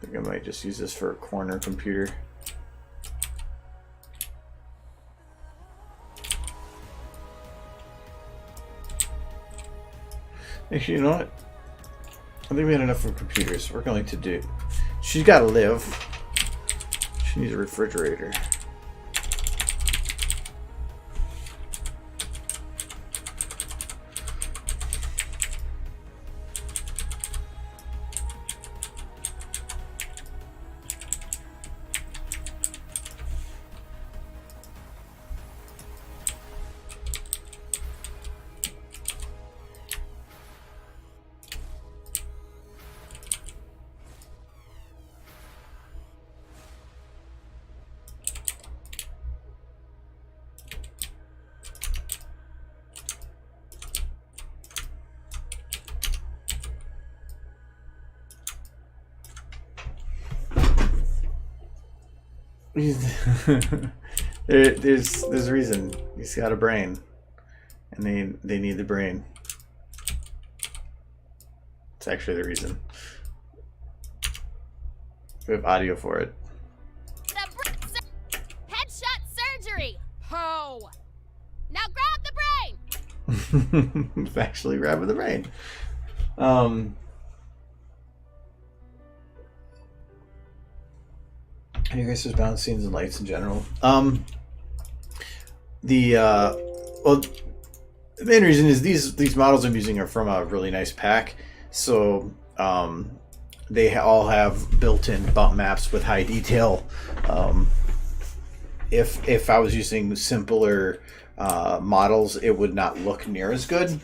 I think I might just use this for a corner computer. Actually, you know what? I think we had enough for computers. We're going to do. She's got to live. She needs a refrigerator. There's a reason. He's got a brain, and they need the brain. It's actually the reason. We have audio for it. Headshot surgery. Ho! Now grab the brain. It's actually grabbing the brain. You guys just balance scenes and lights in general. Well, the main reason is these models I'm using are from a really nice pack, so they all have built-in bump maps with high detail. If I was using simpler models, it would not look near as good.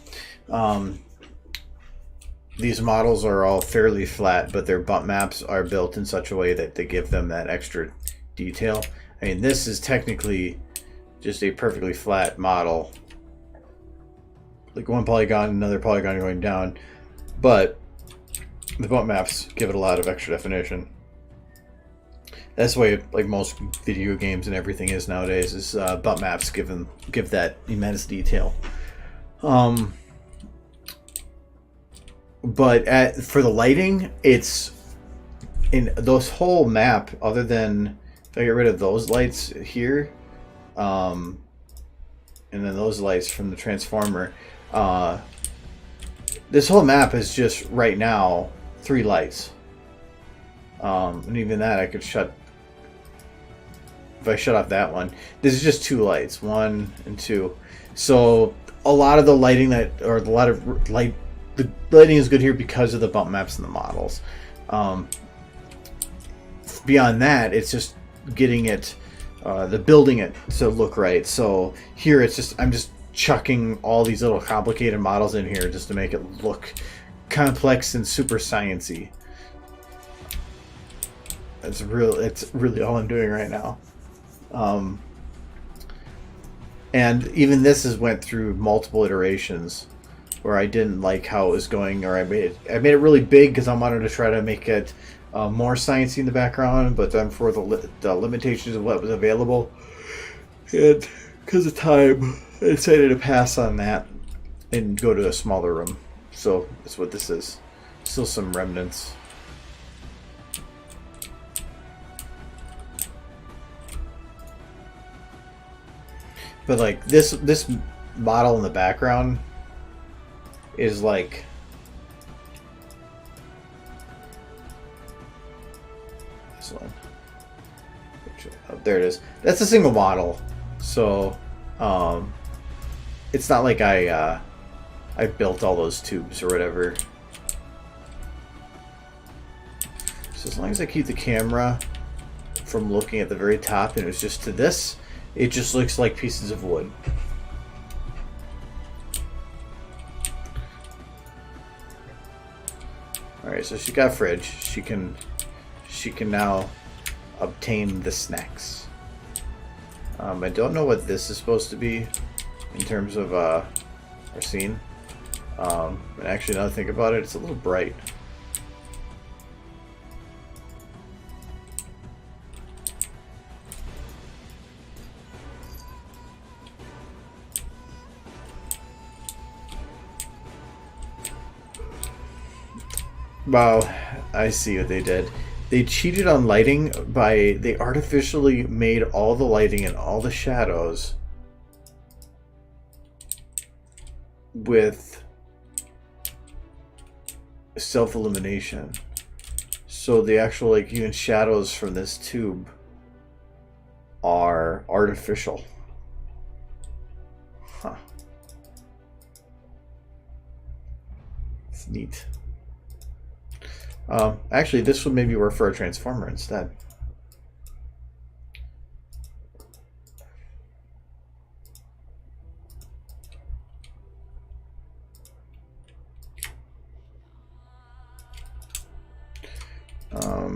These models are all fairly flat, but their bump maps are built in such a way that they give them that extra detail. I mean, this is technically just a perfectly flat model. Like one polygon, another polygon going down. But the bump maps give it a lot of extra definition. That's the way like most video games and everything is nowadays, is bump maps give that immense detail. But for the lighting, it's in those whole map, other than if I get rid of those lights here, and then those lights from the transformer, this whole map is just right now 3 lights. And even that I could shut. If I shut off that one, this is just 2 lights, 1 and 2. So a lot of the lighting the lighting is good here because of the bump maps and the models. Beyond that, it's just getting it, building it to look right. So here it's just, I'm just chucking all these little complicated models in here just to make it look complex and super sciencey. It's really all I'm doing right now. And even this has went through multiple iterations where I didn't like how it was going, or I made it really big because I wanted to try to make it more sciencey in the background, but then for the limitations of what was available, and because of time, I decided to pass on that and go to a smaller room. So that's what this is. Still some remnants. But like this model in the background is like this one. Oh, there it is. That's a single model, so it's not like I built all those tubes or whatever. So as long as I keep the camera from looking at the very top and it was just to this, it just looks like pieces of wood. Alright, so she got a fridge. She can now obtain the snacks. I don't know what this is supposed to be in terms of our scene. And actually, now that I think about it, it's a little bright. Wow, I see what they did. They cheated on lighting by they artificially made all the lighting and all the shadows with self-illumination. So the actual, like, even shadows from this tube are artificial. Huh. It's neat. Actually, this would maybe work for a transformer instead.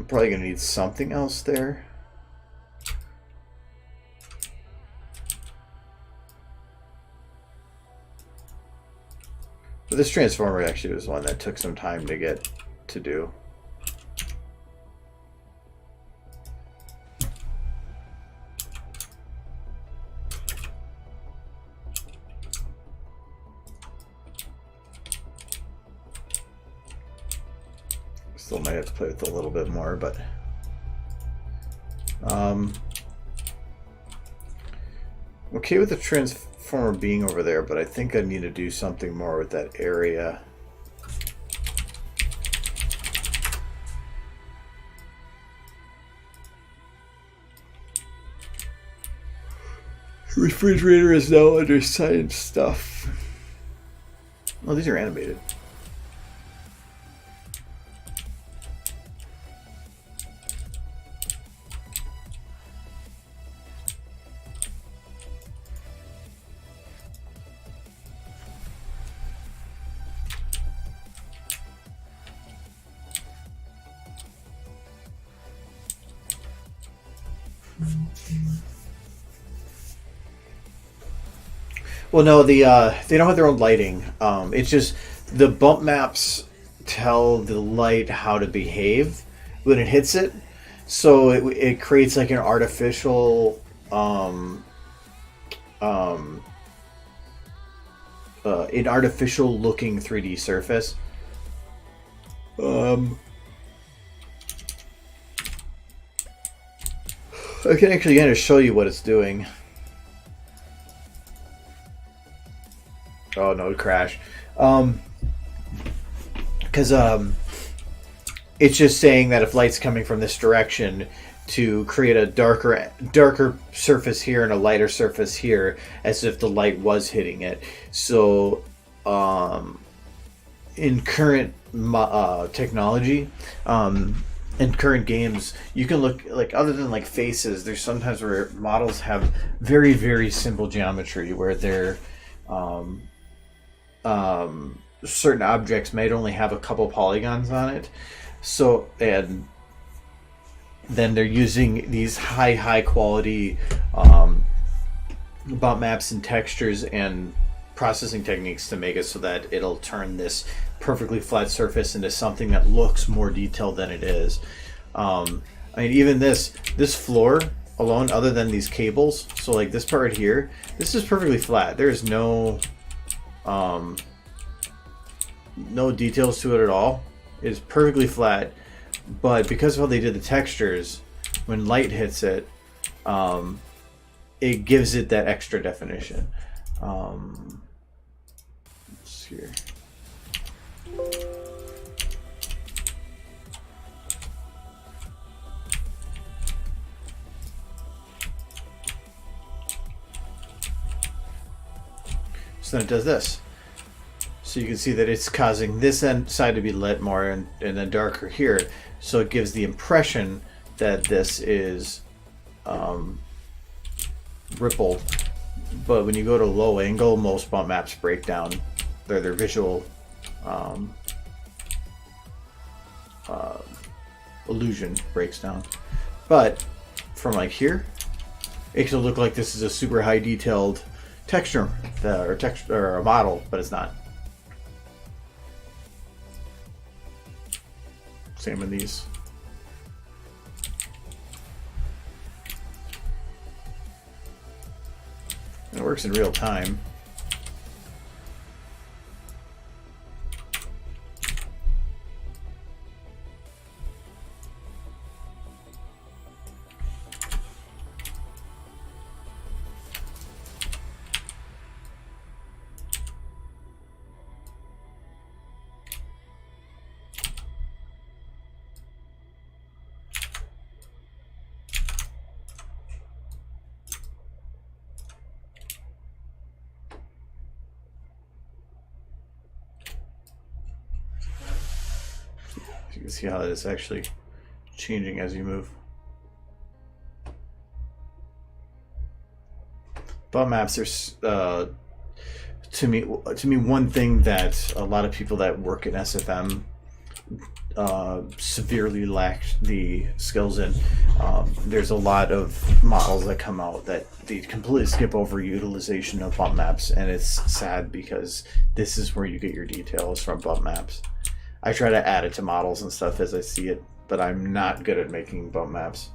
Probably gonna need something else there. But this transformer actually was one that took some time to get to do. Still might have to play with it a little bit more, but okay with the transformer being over there, but I think I need to do something more with that area. Refrigerator is now under science stuff. Oh, these are animated. Well, no, they don't have their own lighting. It's just the bump maps tell the light how to behave when it hits it. So it creates like an artificial an artificial looking 3D surface. I can actually kind of show you what it's doing. Oh no, it crashed. Because it's just saying that if light's coming from this direction, to create a darker surface here and a lighter surface here, as if the light was hitting it. So in current technology, in current games, you can look, like, other than like faces, there's sometimes where models have very, very simple geometry where they're certain objects might only have a couple polygons on it. So, and then they're using these high quality bump maps and textures and processing techniques to make it so that it'll turn this perfectly flat surface into something that looks more detailed than it is. I mean, even this floor alone, other than these cables, so like this part right here, this is perfectly flat. There's no no details to it at all. It's perfectly flat, but because of how they did the textures, when light hits it, it gives it that extra definition. Let's see here. So then it does this. So you can see that it's causing this end side to be lit more and then darker here. So it gives the impression that this is rippled. But when you go to low angle, most bump maps break down. Their visual illusion breaks down. But from like here, it should look like this is a super high detailed texture or a model, but it's not. Same in these. And it works in real time. You can see how it's actually changing as you move. Bump maps are to me one thing that a lot of people that work in SFM severely lack the skills in. There's a lot of models that come out that they completely skip over utilization of bump maps, and it's sad because this is where you get your details from bump maps. I try to add it to models and stuff as I see it, but I'm not good at making bump maps.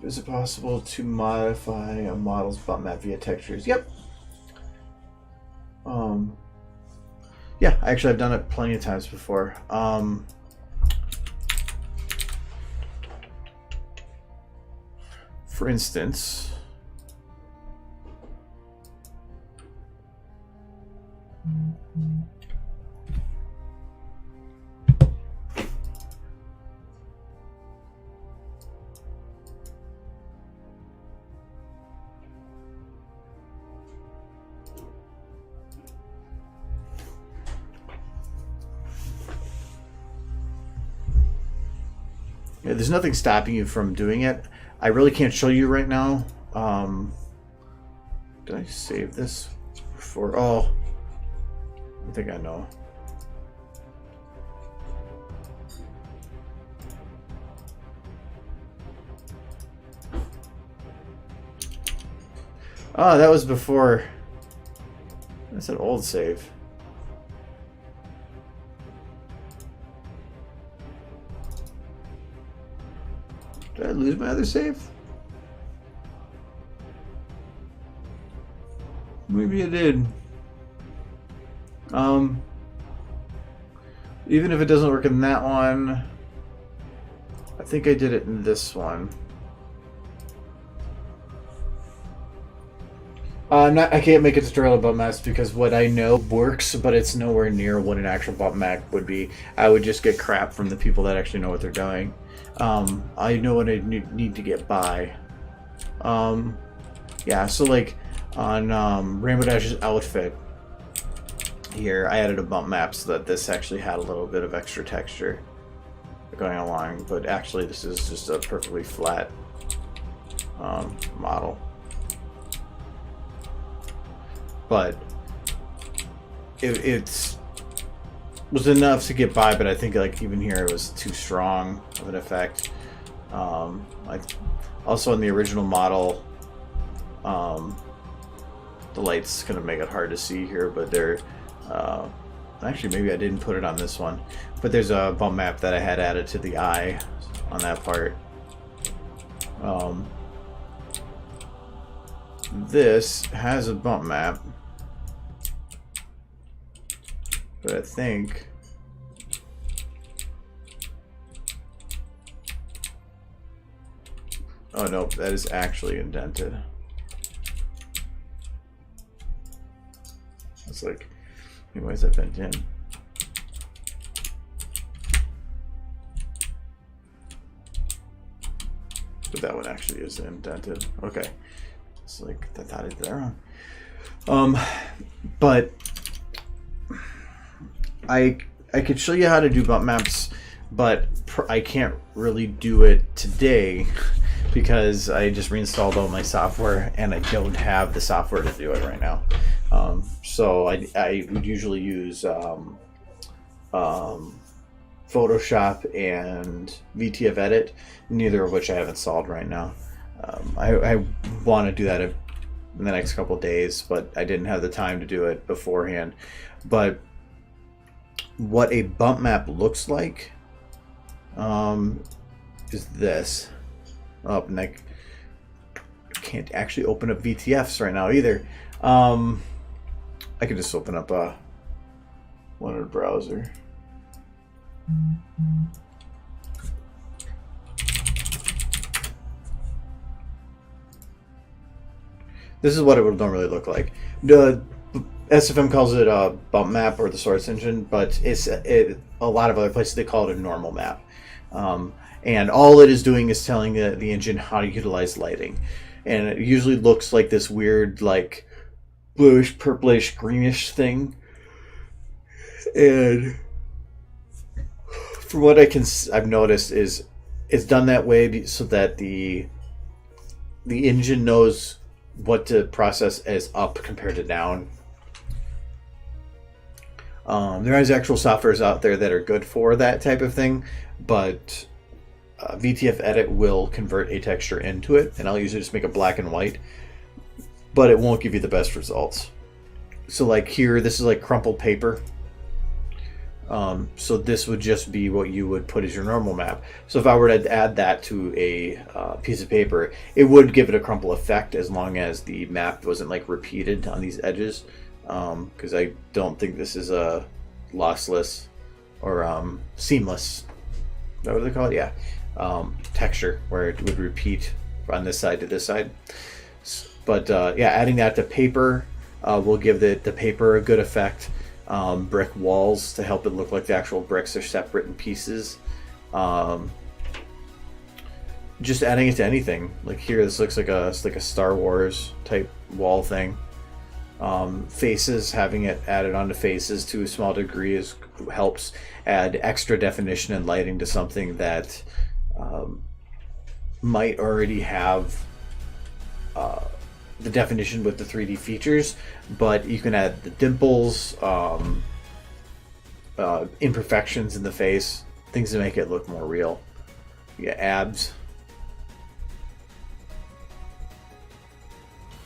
Is it possible to modify a model's bump map via textures? Yep. Yeah, actually I've done it plenty of times before. For instance, yeah, there's nothing stopping you from doing it. I really can't show you right now. Did I save this before? Oh, I think I know. Oh, that was before. That's an old save. Did I lose my other save? Maybe I did. Even if it doesn't work in that one, I think I did it in this one. I can't make a tutorial about maps because what I know works, but it's nowhere near what an actual bump map would be. I would just get crap from the people that actually know what they're doing. I know what I need to get by. Yeah, so like on Rainbow Dash's outfit here, I added a bump map so that this actually had a little bit of extra texture going along, but actually this is just a perfectly flat model. But it was enough to get by, but I think like even here it was too strong of an effect. Also in the original model, the light's gonna make it hard to see here, but they're actually maybe I didn't put it on this one, but there's a bump map that I had added to the eye on that part. This has a bump map, but I think oh no, that is actually indented. It's like, why is that bent in? But that one actually is indented. Okay. It's like, I thought I did that wrong. But I could show you how to do bump maps, but I can't really do it today because I just reinstalled all my software and I don't have the software to do it right now. So I would usually use Photoshop and VTF Edit, neither of which I have installed right now. I want to do that in the next couple of days, but I didn't have the time to do it beforehand. But what a bump map looks like is this. Oh, and I can't actually open up VTFs right now either. I could just open up one in a browser. This is what it would normally look like. The SFM calls it a bump map or the source engine, but a lot of other places they call it a normal map. And all it is doing is telling the engine how to utilize lighting. And it usually looks like this weird, like, bluish, purplish, greenish thing. And from what I've noticed is it's done that way so that the engine knows what to process as up compared to down. There is actual softwares out there that are good for that type of thing, but VTF Edit will convert a texture into it, and I'll usually just make it black and white, but it won't give you the best results. So like here, this is like crumpled paper. So this would just be what you would put as your normal map. So if I were to add that to a piece of paper, it would give it a crumple effect as long as the map wasn't like repeated on these edges. Because I don't think this is a lossless or seamless. Is that what they call it? Yeah. Texture where it would repeat on this side to this side. But yeah, adding that to paper will give the paper a good effect. Brick walls to help it look like the actual bricks are separate in pieces. Just adding it to anything. Like here, this looks like a Star Wars type wall thing. Faces, having it added onto faces to a small degree helps add extra definition and lighting to something that might already have the definition with the 3D features, but you can add the dimples, imperfections in the face, things to make it look more real. You got abs.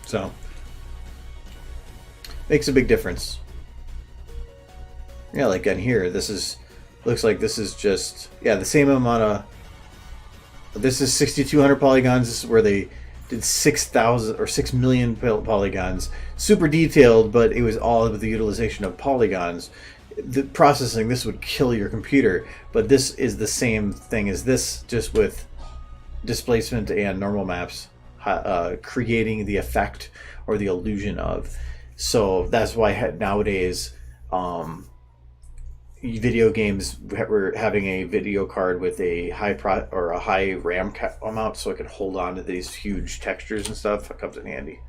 So makes a big difference. Yeah, like on here, looks like this is just the same amount of. This is 6,200 polygons. This is where they did 6,000 or 6 million polygons. Super detailed, but it was all of the utilization of polygons. The processing this would kill your computer, but this is the same thing as this, just with displacement and normal maps, creating the effect or the illusion of. So that's why nowadays video games were having a video card with a high RAM amount, so it could hold on to these huge textures and stuff. It comes in handy.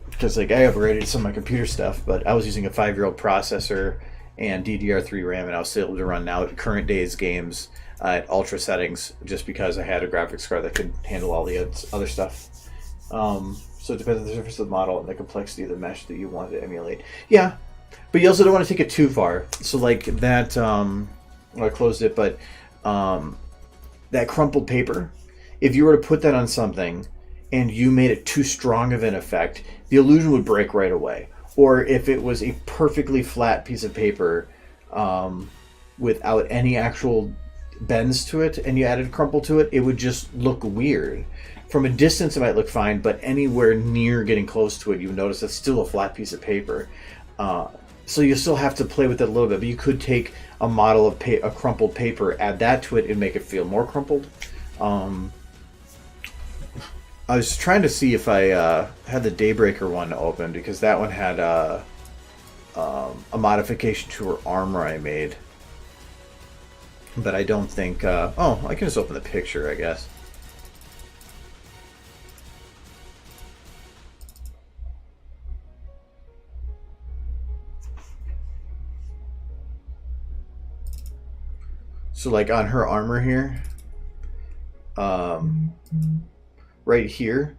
Because like I upgraded some of my computer stuff, but I was using a 5-year-old processor and DDR3 RAM, and I was able to run now current days games at ultra settings just because I had a graphics card that could handle all the other stuff. So it depends on the surface of the model and the complexity of the mesh that you want to emulate. Yeah, but you also don't want to take it too far. So like that, I closed it, but that crumpled paper, if you were to put that on something and you made it too strong of an effect, the illusion would break right away. Or if it was a perfectly flat piece of paper without any actual bends to it and you added crumple to it, it would just look weird. From a distance it might look fine, but anywhere near getting close to it, you would notice it's still a flat piece of paper. So you still have to play with it a little bit, but you could take a model of a crumpled paper, add that to it, and make it feel more crumpled. I was trying to see if I had the Daybreaker one open, because that one had a modification to her armor I made. But I don't think... oh, I can just open the picture, I guess. So like on her armor here, right here,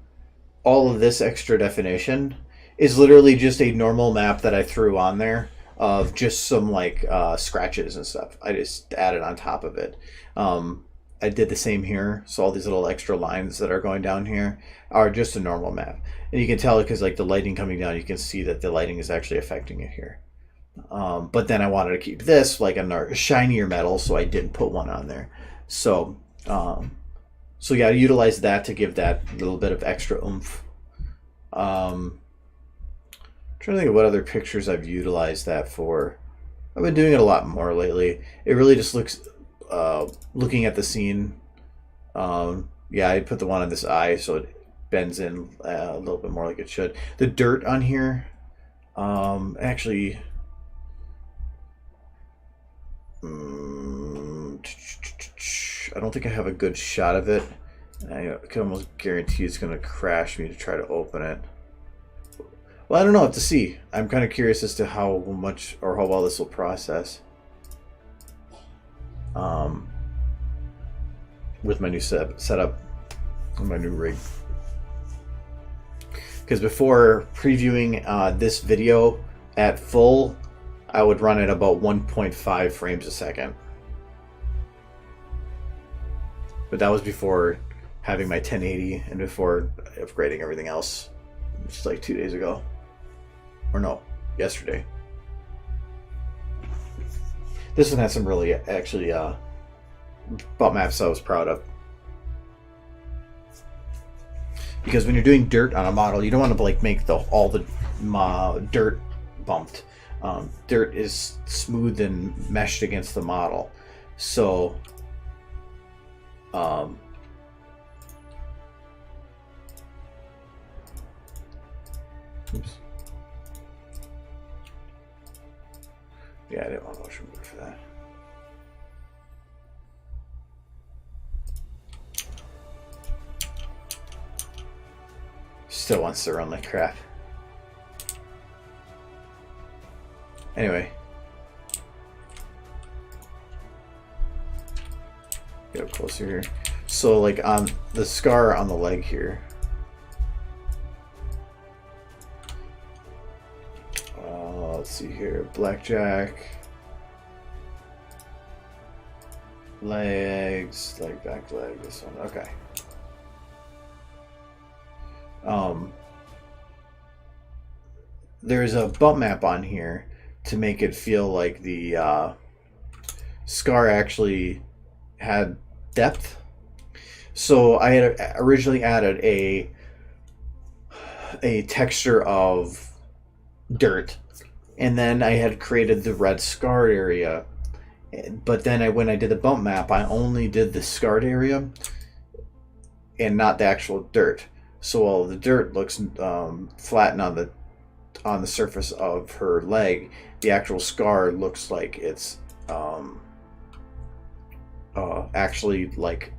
all of this extra definition is literally just a normal map that I threw on there of just some like scratches and stuff. I just added on top of it. I did the same here. So all these little extra lines that are going down here are just a normal map. And you can tell because like the lighting coming down, you can see that the lighting is actually affecting it here. But then I wanted to keep this like a shinier metal, so I didn't put one on there. So so yeah, I utilized that to give that little bit of extra oomph. Trying to think of what other pictures I've utilized that for. I've been doing it a lot more lately. It really just looks, looking at the scene. Yeah, I put the one on this eye so it bends in a little bit more like it should. The dirt on here, actually, I don't think I have a good shot of it. I can almost guarantee it's going to crash me to try to open it. Well, I don't know. I have to see. I'm kind of curious as to how much or how well this will process. With my new setup and my new rig. Because before previewing this video at full, I would run at about 1.5 frames a second. But that was before having my 1080 and before upgrading everything else. Just like 2 days ago. Or no, yesterday. This one has some really actually bump maps I was proud of. Because when you're doing dirt on a model, you don't want to like make all the dirt bumped. Dirt is smooth and meshed against the model. So oops. Yeah, I didn't want motion blur for that. Still wants to run like crap. Anyway. Get up closer here. So like on the scar on the leg here. Let's see here. Blackjack. Legs. Leg, back leg. This one. Okay. There's a bump map on here to make it feel like the scar actually had depth. So I had originally added a texture of dirt, and then I had created the red scarred area. But then when I did the bump map, I only did the scarred area and not the actual dirt. So while the dirt looks flattened on the surface of her leg, the actual scar looks like it's actually like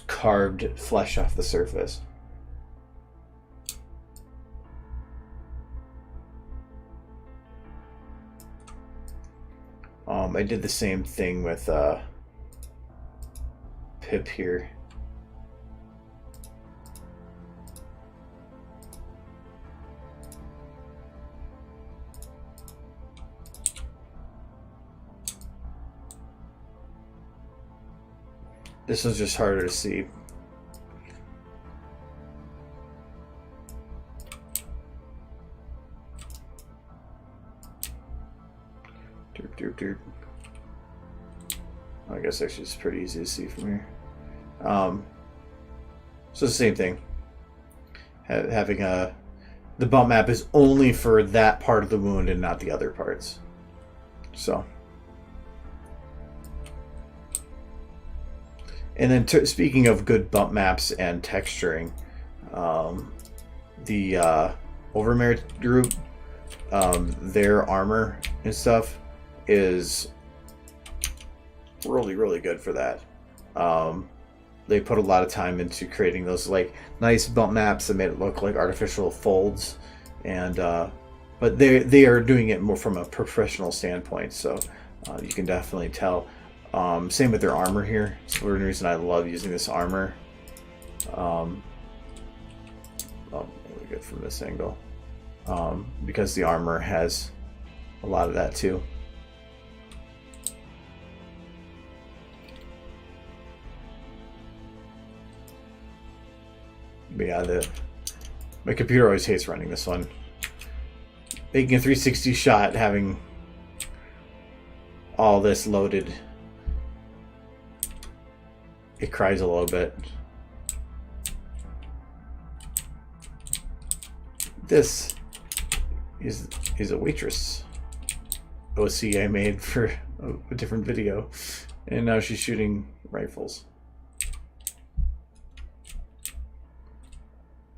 carved flesh off the surface. I did the same thing with Pip here. This was just harder to see. I guess actually it's pretty easy to see from here. So it's the same thing. Having the bump map is only for that part of the wound and not the other parts. So. And then speaking of good bump maps and texturing, the Overmare group, their armor and stuff is really, really good for that. They put a lot of time into creating those like nice bump maps that made it look like artificial folds, and but they are doing it more from a professional standpoint, so you can definitely tell. Same with their armor here. It's one reason I love using this armor. Really good from this angle, because the armor has a lot of that too. But yeah, my computer always hates running this one. Making a 360 shot, having all this loaded, it cries a little bit. This is a waitress OC I made for a different video, and now she's shooting rifles.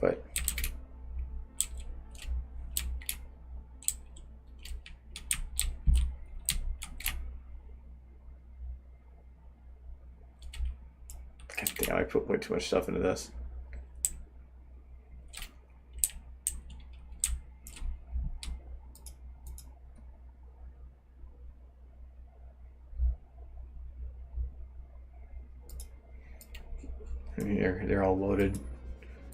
But I think I might put way too much stuff into this. And here, they're all loaded.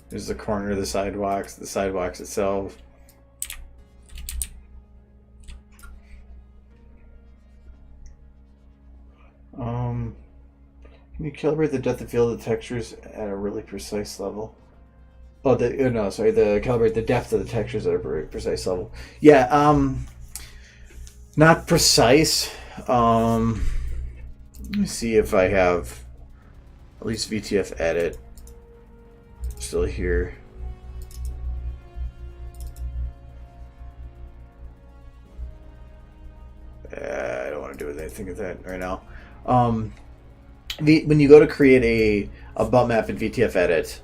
There's the corner of the sidewalks itself. Can you calibrate the depth of field of the textures at a really precise level? Oh, calibrate the depth of the textures at a very precise level. Yeah, not precise. Let me see if I have at least VTF edit still here. I don't want to do anything with that right now. When you go to create a bump map in VTF edit,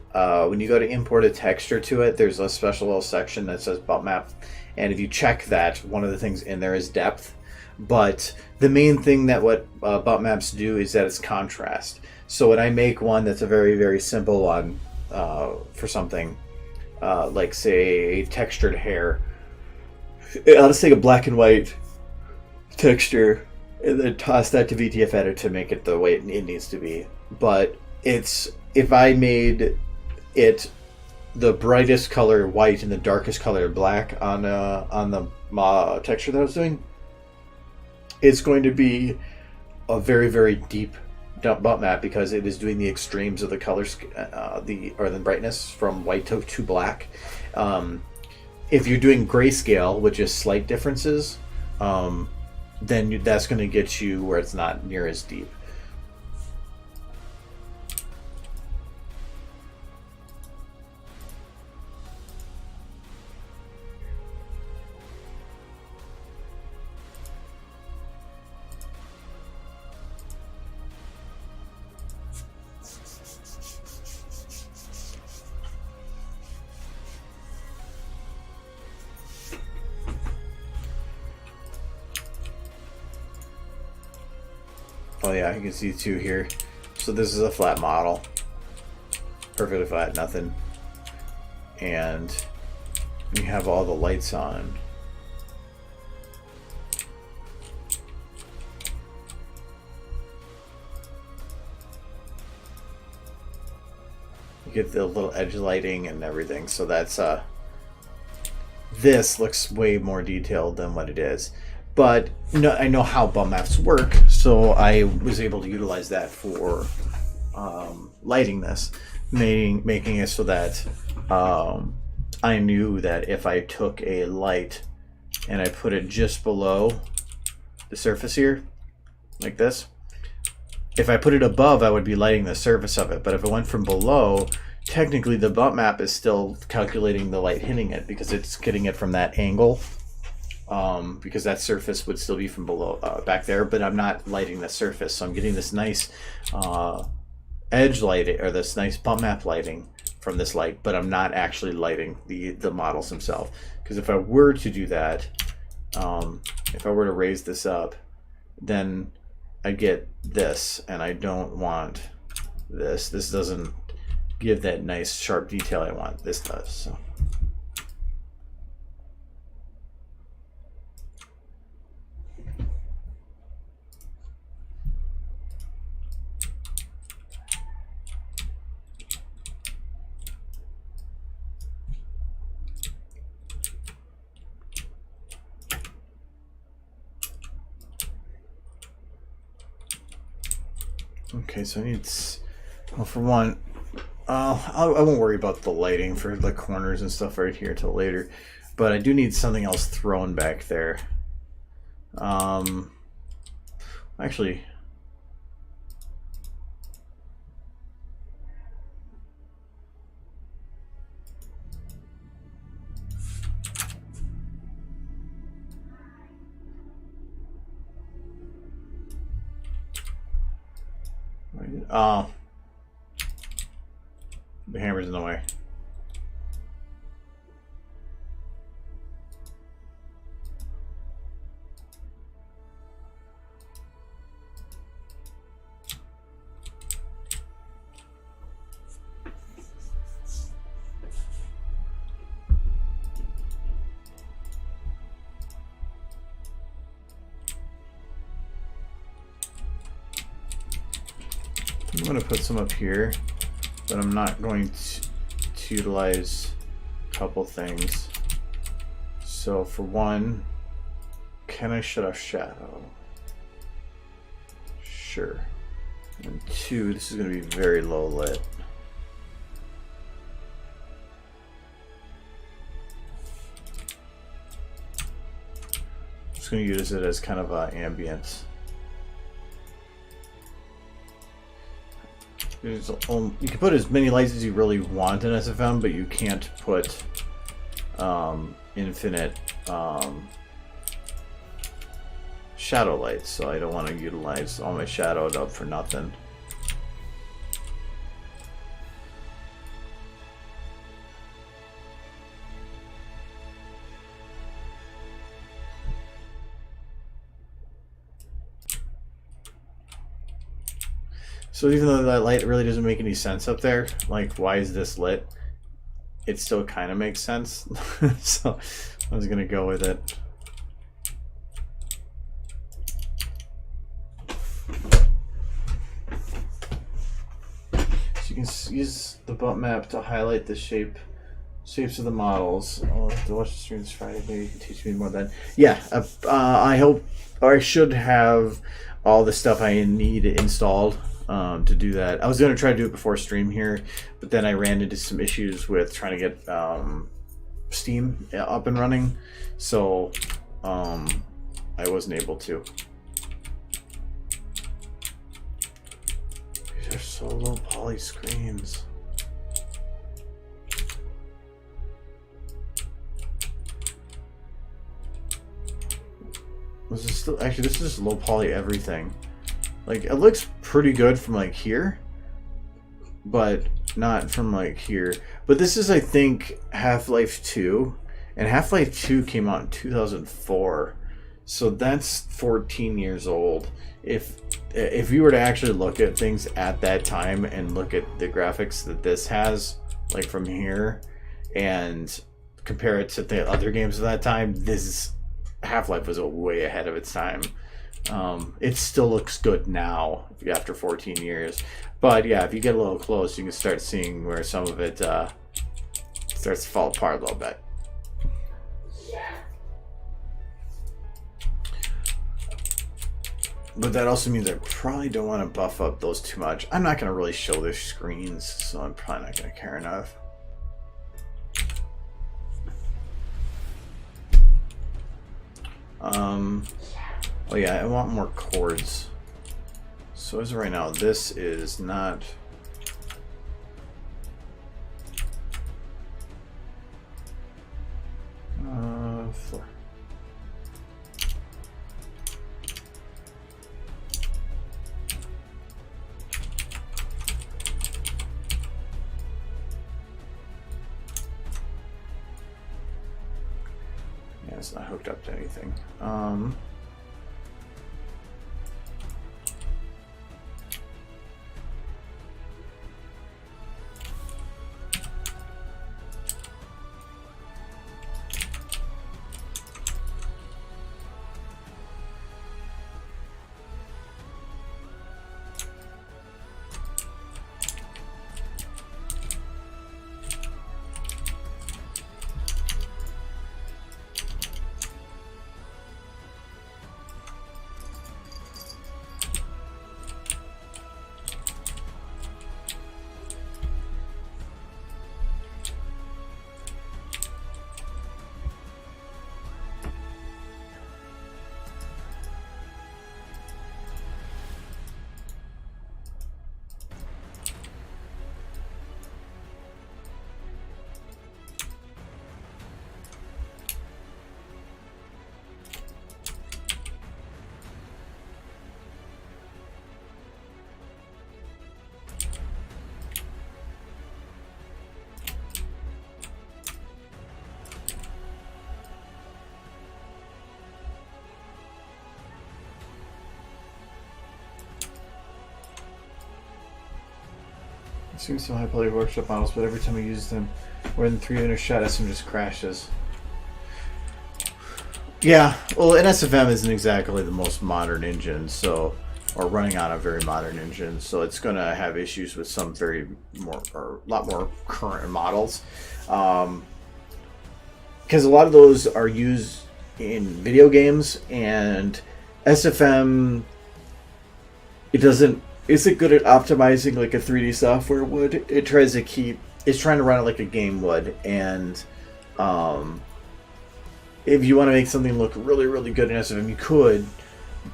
when you go to import a texture to it, there's a special little section that says bump map, and if you check that, one of the things in there is depth. But the main thing that what bump maps do is that it's contrast. So when I make one that's a very, very simple one for something like, say, textured hair, I'll just take a black and white texture and then toss that to VTF edit to make it the way it needs to be. But if I made it the brightest color white and the darkest color black on the texture that I was doing, it's going to be a very, very deep bump map because it is doing the extremes of the colors, the brightness from white to black. If you're doing grayscale, which is slight differences, then that's going to get you where it's not near as deep. Oh yeah, you can see two here. So this is a flat model, perfectly flat, nothing. And you have all the lights on. You get the little edge lighting and everything. So that's this looks way more detailed than what it is. But I know how bump maps work, so I was able to utilize that for lighting this, making it so that I knew that if I took a light and I put it just below the surface here, like this, if I put it above, I would be lighting the surface of it. But if it went from below, technically the bump map is still calculating the light hitting it because it's getting it from that angle. Because that surface would still be from below, back there, but I'm not lighting the surface, so I'm getting this nice edge lighting, or this nice bump map lighting from this light, but I'm not actually lighting the models themselves. Because if I were to do that, if I were to raise this up, then I get this, and I don't want this. This doesn't give that nice sharp detail I want. This does. So. Okay, so I need, well, for one, I won't worry about the lighting for the corners and stuff right here till later, but I do need something else thrown back there. Actually, oh, the hammer's in the way. I'm going to put some up here, but I'm not going to utilize a couple things. So for one, can I shut off shadow? Sure. And two, this is going to be very low lit. I'm just going to use it as kind of ambience. You can put as many lights as you really want in SFM, but you can't put infinite shadow lights, so I don't want to utilize all my shadowed up for nothing. So even though that light really doesn't make any sense up there, like why is this lit? It still kind of makes sense. So I was gonna go with it. So you can use the bump map to highlight the shapes of the models. I'll have to watch the streams Friday. Maybe you can teach me more then. Yeah, I hope, or I should have all the stuff I need installed. To do that. I was going to try to do it before stream here, but then I ran into some issues with trying to get Steam up and running, so I wasn't able to. These are so low poly screens. This is still, actually, this is low poly everything. Like, it looks pretty good from like here, but not from like here. But this is, I think, Half-Life 2, and Half-Life 2 came out in 2004, so that's 14 years old. If you were to actually look at things at that time and look at the graphics that this has, like from here, and compare it to the other games of that time, this Half-Life was way ahead of its time. It still looks good now after 14 years. But yeah, if you get a little close, you can start seeing where some of it starts to fall apart a little bit. But that also means I probably don't want to buff up those too much. I'm not going to really show their screens, so I'm probably not going to care enough. Oh yeah, I want more chords. So as of right now, this is not... Four. Yeah, it's not hooked up to anything. Seems so high quality workshop models, but every time I use them, more than 300 shot, SM just crashes. Yeah, well, an SFM isn't exactly the most modern engine, so, or running on a very modern engine, so it's going to have issues with some a lot more current models, because a lot of those are used in video games, and SFM, isn't good at optimizing like a 3D software would. It's trying to run it like a game would, and if you want to make something look really, really good in SFM, you could,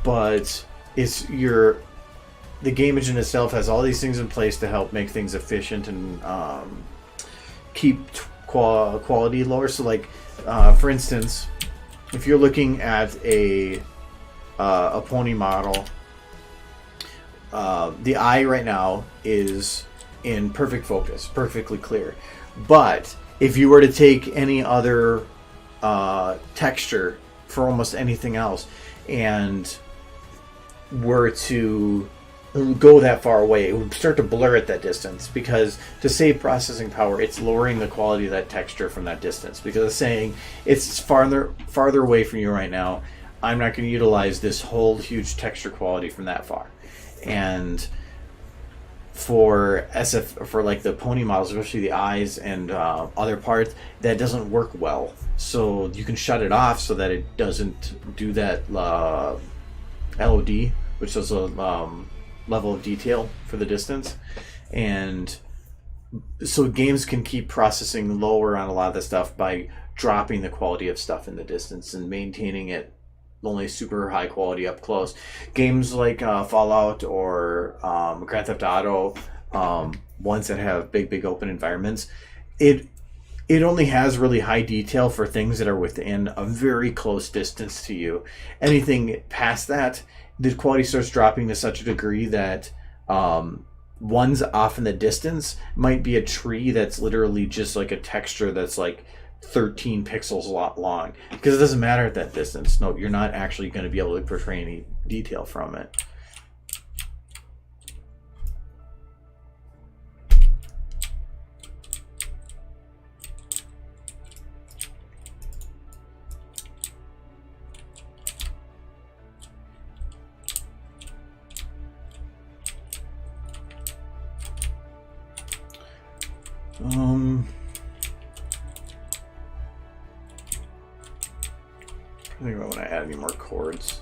but the game engine itself has all these things in place to help make things efficient and keep quality lower. So like, for instance, if you're looking at a pony model, the eye right now is in perfect focus, perfectly clear. But if you were to take any other texture for almost anything else and were to go that far away, it would start to blur at that distance, because to save processing power, it's lowering the quality of that texture from that distance, because it's saying it's farther away from you right now. I'm not going to utilize this whole huge texture quality from that far. And for like the pony models, especially the eyes and other parts, that doesn't work well. So you can shut it off so that it doesn't do that LOD, which is a level of detail for the distance. And so games can keep processing lower on a lot of the stuff by dropping the quality of stuff in the distance and maintaining it only super high quality up close. Games like Fallout or Grand Theft Auto, ones that have big open environments, it only has really high detail for things that are within a very close distance to you. Anything past that, the quality starts dropping to such a degree that ones off in the distance might be a tree that's literally just like a texture that's like 13 pixels a lot long, because it doesn't matter at that distance. No, you're not actually going to be able to portray any detail from it. I think I want to add any more chords.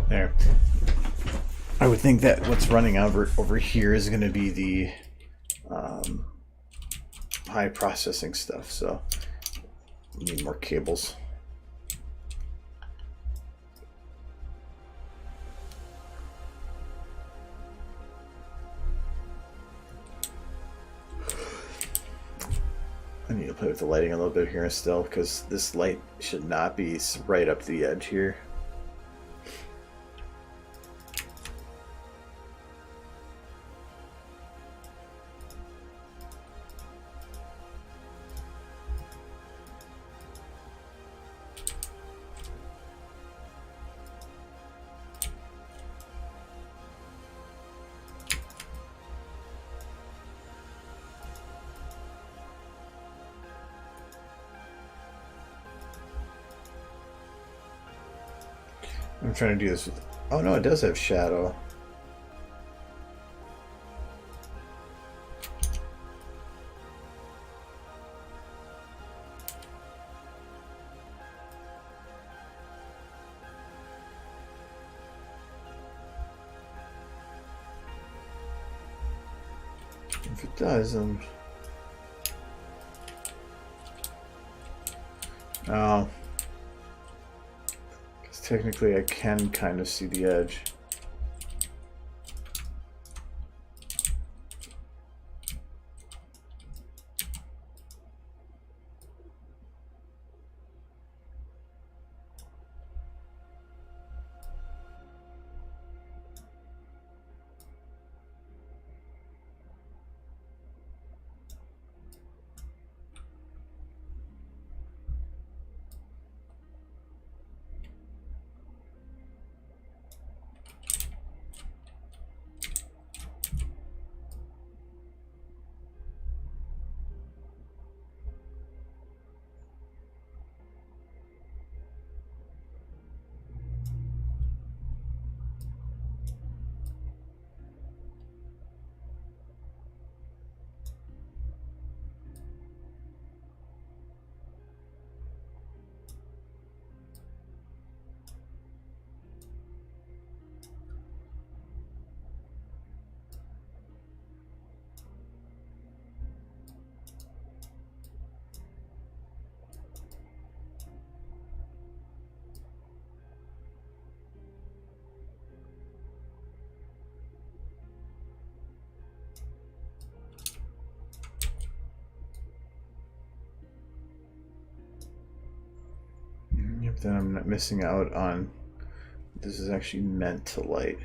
There. I would think that what's running over here is going to be the high processing stuff, so we need more cables. I need to play with the lighting a little bit here still, because this light should not be right up the edge here. I'm trying to do this with... Oh no, it does have shadow. If it does, then... Oh. Technically, I can kind of see the edge. Yep, then I'm not missing out on... This is actually meant to light.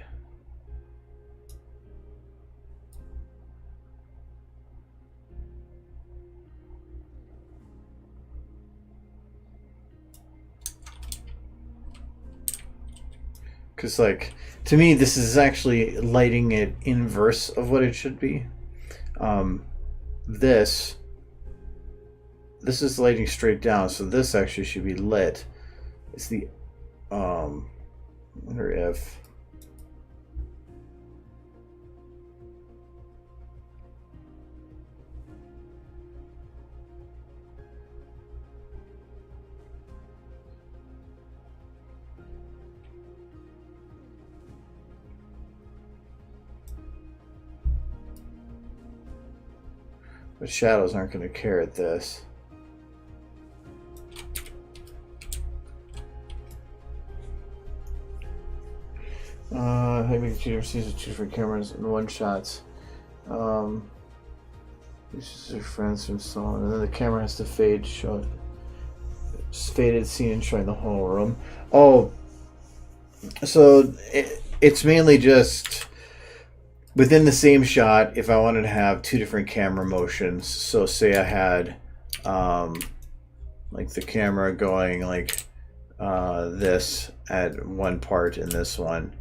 Because, like, to me, this is actually lighting it inverse of what it should be. This is lighting straight down, so this actually should be lit. It's the wonder if... The shadows aren't going to care at this. I make two different scenes with two different cameras and one shots. This is your friends and so on, and then the camera has to fade, show faded scene showing the whole room. Oh, so it's mainly just within the same shot. If I wanted to have two different camera motions, so say I had like the camera going like this at one part in this one,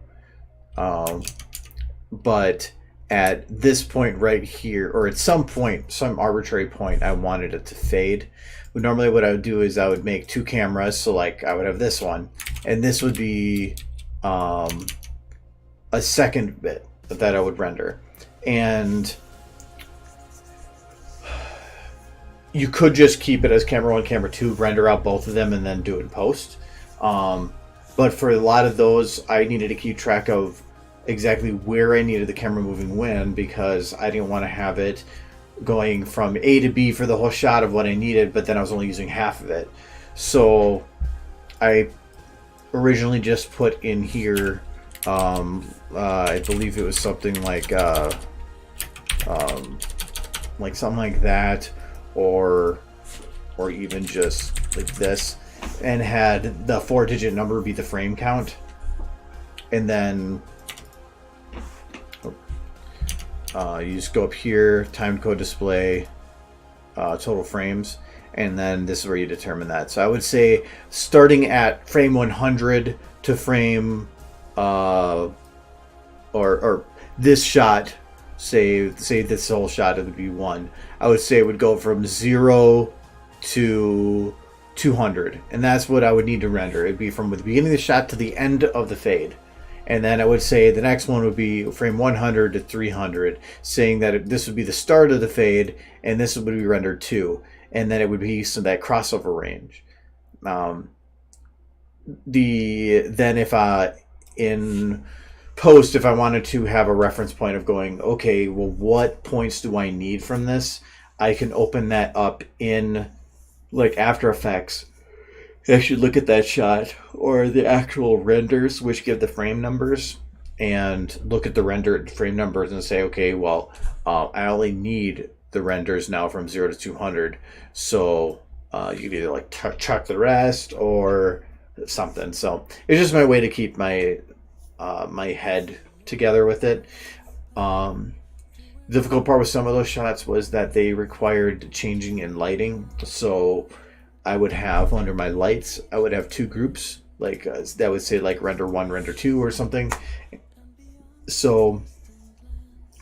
but at this point right here, or at some point, some arbitrary point, I wanted it to fade. But normally what I would do is I would make two cameras, so like I would have this one, and this would be a second bit that I would render. And you could just keep it as camera 1, camera 2, render out both of them, and then do it in post. But for a lot of those, I needed to keep track of exactly where I needed the camera moving when, because I didn't want to have it going from A to B for the whole shot of what I needed, but then I was only using half of it. So I originally just put in here, I believe it was something like something like that, or even just like this, and had the 4-digit number be the frame count, and then you just go up here, time code display, total frames, and then this is where you determine that. So I would say starting at frame 100 to frame or this shot, say this whole shot, it would be 1. I would say it would go from 0 to 200, and that's what I would need to render. It'd be from the beginning of the shot to the end of the fade. And then I would say the next one would be frame 100 to 300, saying that this would be the start of the fade, and this would be rendered 2, and then it would be so that crossover range. Then if in post, if I wanted to have a reference point of going, okay, well, what points do I need from this? I can open that up in like After Effects. Actually look at that shot or the actual renders, which give the frame numbers, and look at the rendered frame numbers and say, okay, well, I only need the renders now from 0 to 200. So you can either like chuck the rest or something. So it's just my way to keep my my head together with it. The difficult part with some of those shots was that they required changing in lighting. So I would have under my lights, I would have two groups, like that would say like render 1, render 2 or something. So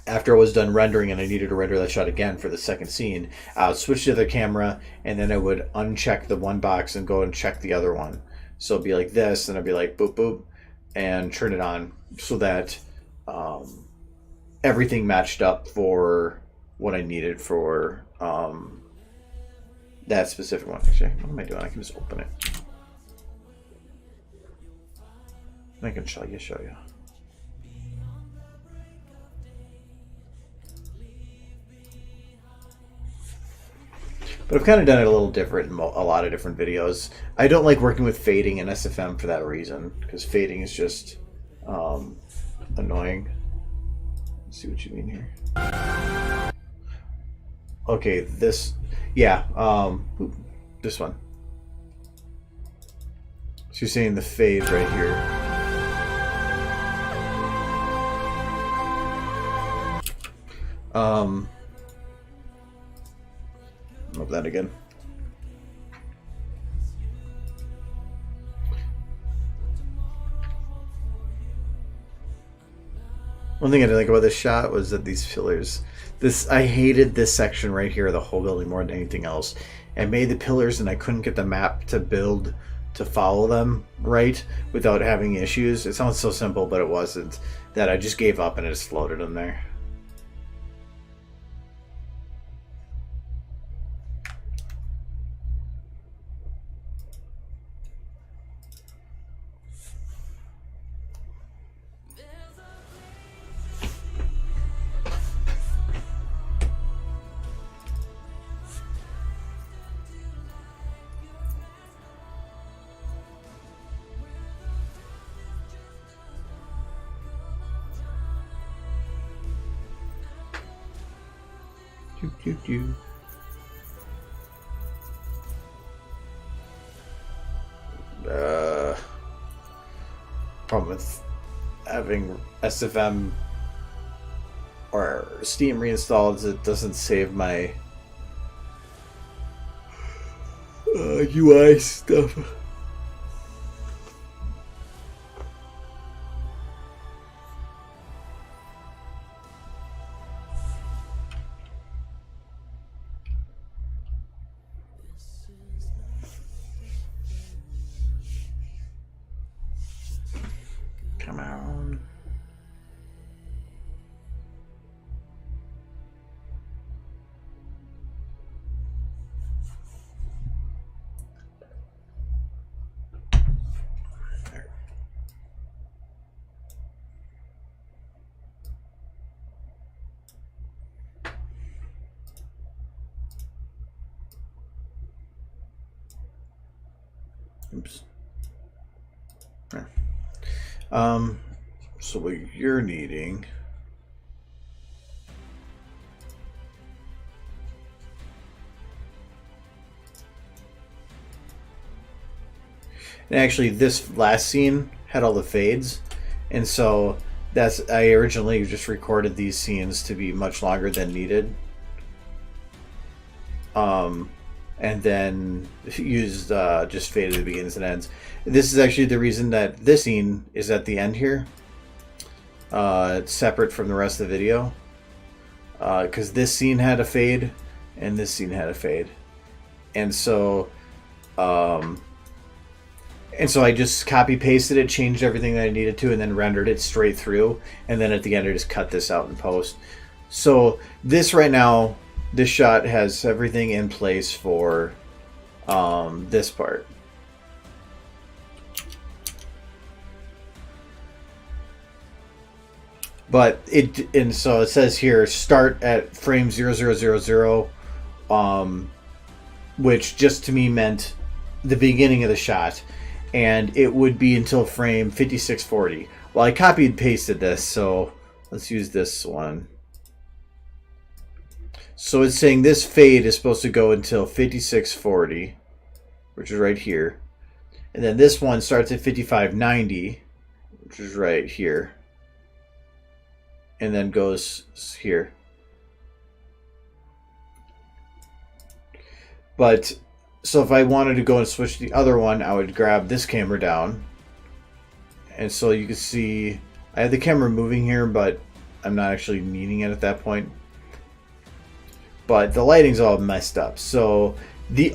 after I was done rendering and I needed to render that shot again for the second scene, I would switch to the camera, and then I would uncheck the one box and go and check the other one. So it'd be like this, and I'd be like boop boop, and turn it on so that everything matched up for what I needed for that specific one. Actually, what am I doing? I can just open it. I can show you. But I've kind of done it a little different in a lot of different videos. I don't like working with fading in SFM for that reason, because fading is just annoying. Let's see what you mean here. Okay, this, yeah, this one. So you're seeing the fade right here. Love that again. One thing I didn't like about this shot was that these pillars, I hated this section right here, the whole building, more than anything else. I made the pillars and I couldn't get the map to build to follow them right without having issues. It sounds so simple, but it wasn't. That I just gave up and it just floated them there. Problem with having SFM or Steam reinstalled is it doesn't save my UI stuff. Come on. There. Oops. There. So what you're needing and actually this last scene had all the fades, and so that's I originally just recorded these scenes to be much longer than needed, and then used just fade at the beginnings and ends. This is actually the reason that this scene is at the end here. It's separate from the rest of the video, because this scene had a fade and this scene had a fade, and so I just copy pasted it, changed everything that I needed to, and then rendered it straight through, and then at the end I just cut this out in post. So this right now, this shot has everything in place for this part. But so it says here start at frame 0000, which just to me meant the beginning of the shot, and it would be until frame 5640. Well, I copied and pasted this, so let's use this one. So it's saying this fade is supposed to go until 5640, which is right here, and then this one starts at 5590, which is right here, and then goes here. But so if I wanted to go and switch the other one, I would grab this camera down, and so you can see I have the camera moving here, but I'm not actually needing it at that point. But the lighting's all messed up, so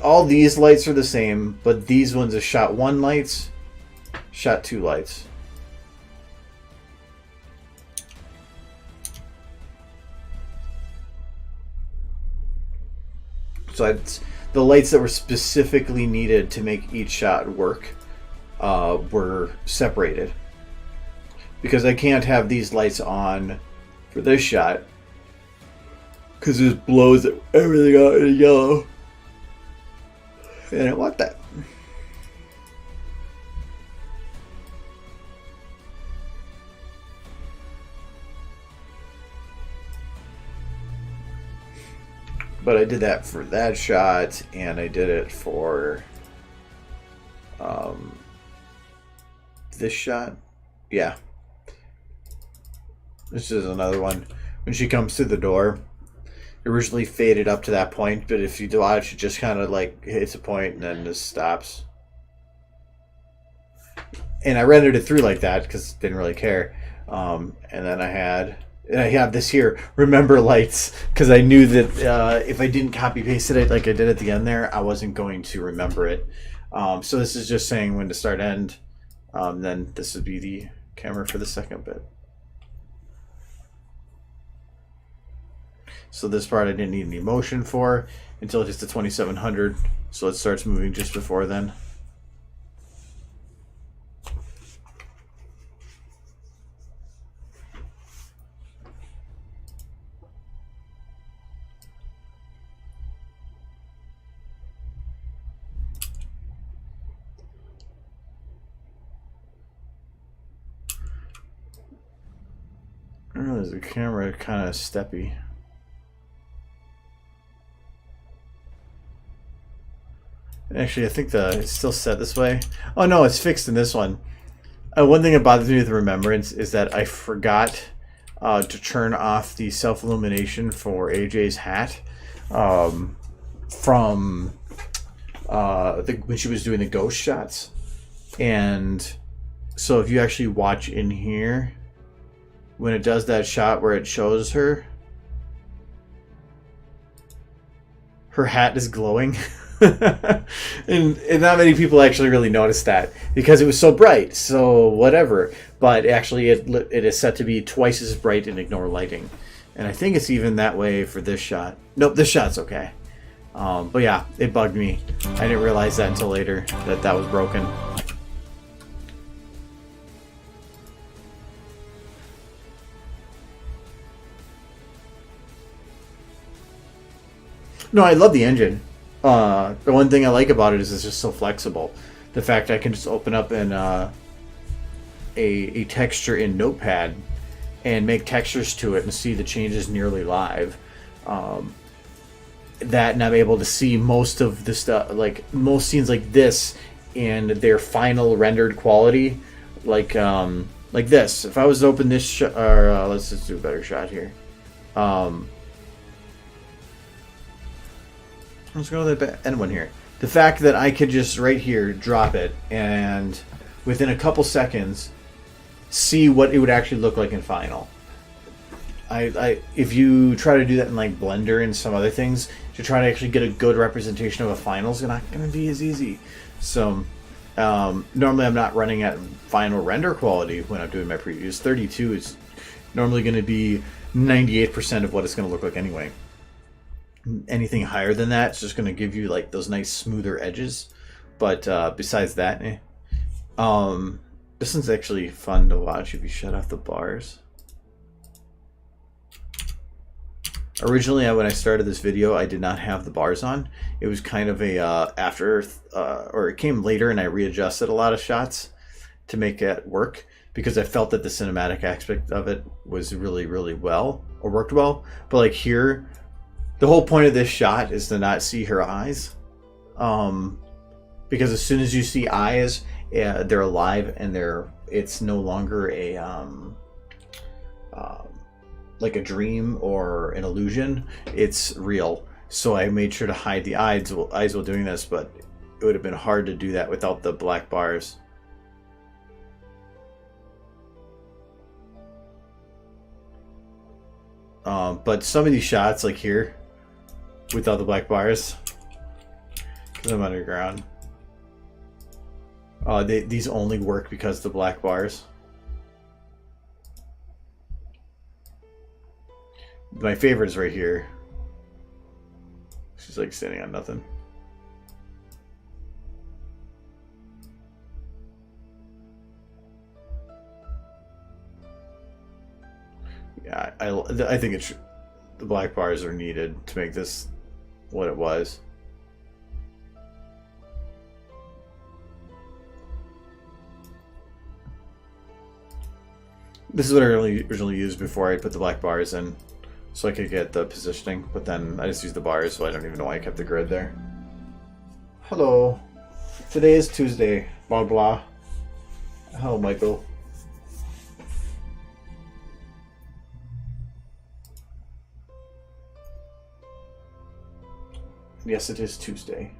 all these lights are the same, but these ones are shot 1 lights, shot 2 lights. So the lights that were specifically needed to make each shot work were separated, because I can't have these lights on for this shot because it blows everything out in yellow, and I don't want that. But I did that for that shot, and I did it for this shot. Yeah. This is another one. When she comes through the door, it originally faded up to that point, but if you watch, it just kind of like hits a point and then just stops. And I rendered it through like that because I didn't really care. And then I have this here, remember lights, because I knew that if I didn't copy paste it like I did at the end there, I wasn't going to remember it. So this is just saying when to start end. Then this would be the camera for the second bit. So this part I didn't need any motion for until it hits the 2700. So it starts moving just before then. I don't know, there's the camera kind of steppy. Actually, I think it's still set this way. Oh no, it's fixed in this one. One thing that bothers me with Remembrance is that I forgot to turn off the self-illumination for AJ's hat from when she was doing the ghost shots. And so if you actually watch in here, when it does that shot where it shows her hat is glowing. and not many people actually really noticed that because it was so bright, so whatever. But actually it is set to be twice as bright and ignore lighting. And I think it's even that way for this shot. Nope, this shot's okay. But yeah, it bugged me. I didn't realize that until later, that was broken. No, I love the engine. The one thing I like about it is it's just so flexible. The fact I can just open up a texture in Notepad and make textures to it and see the changes nearly live. That, and I'm able to see most of the stuff, like most scenes like this, in their final rendered quality, like this. If I was to open this shot, or let's just do a better shot here. Let's go to the end one here. The fact that I could just right here drop it and within a couple seconds see what it would actually look like in final. If you try to do that in like Blender and some other things to try to actually get a good representation of a final is not going to be as easy. So normally I'm not running at final render quality when I'm doing my previews. 32 is normally going to be 98% of what it's going to look like anyway. Anything higher than that, it's just going to give you like those nice smoother edges. But besides that, this one's actually fun to watch if you shut off the bars. Originally, when I started this video, I did not have the bars on. It was kind of a or it came later, and I readjusted a lot of shots to make it work because I felt that the cinematic aspect of it was really, really worked well. But like here, the whole point of this shot is to not see her eyes, because as soon as you see eyes, they're alive and it's no longer a like a dream or an illusion. It's real. So I made sure to hide the eyes while doing this, but it would have been hard to do that without the black bars. But some of these shots, like here, without the black bars, because I'm underground, these only work because of the black bars. My favorite is right here. She's like standing on nothing. Yeah, I think the black bars are needed to make this what it was. This is what I originally used before I put the black bars in, so I could get the positioning, but then I just used the bars, so I don't even know why I kept the grid there. Hello. Today is Tuesday. Blah blah. Hello, Michael. Yes, it is Tuesday.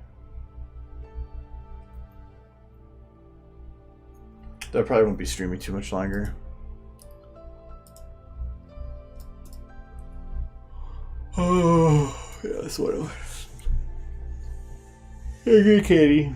That probably won't be streaming too much longer. Oh, yes, whatever. Hey, good Katie.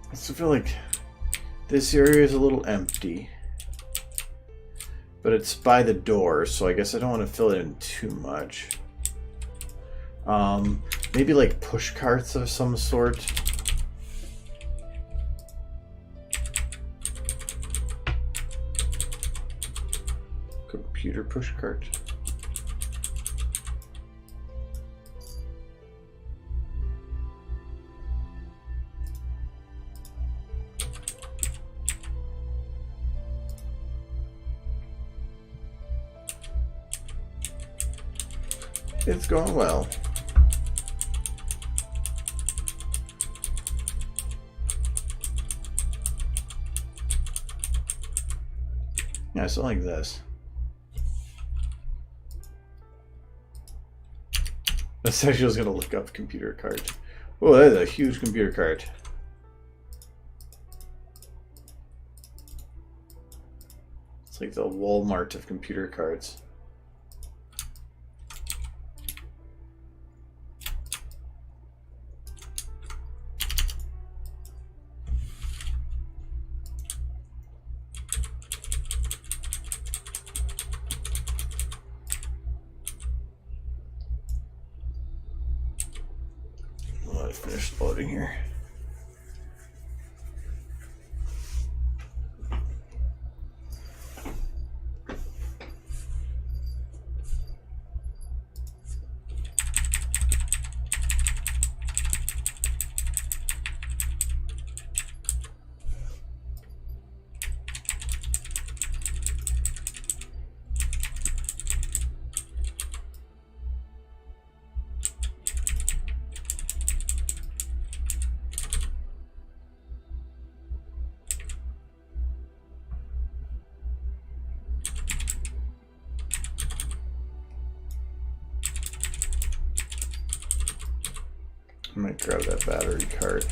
I still feel like this area is a little empty. But it's by the door, so I guess I don't want to fill it in too much. Maybe like push carts of some sort. Computer push cart. It's going well. Yeah, I still like this. That's actually, I was gonna look up computer cart. Oh, that is a huge computer cart. It's like the Walmart of computer carts. I finished loading here. I might grab that battery cart.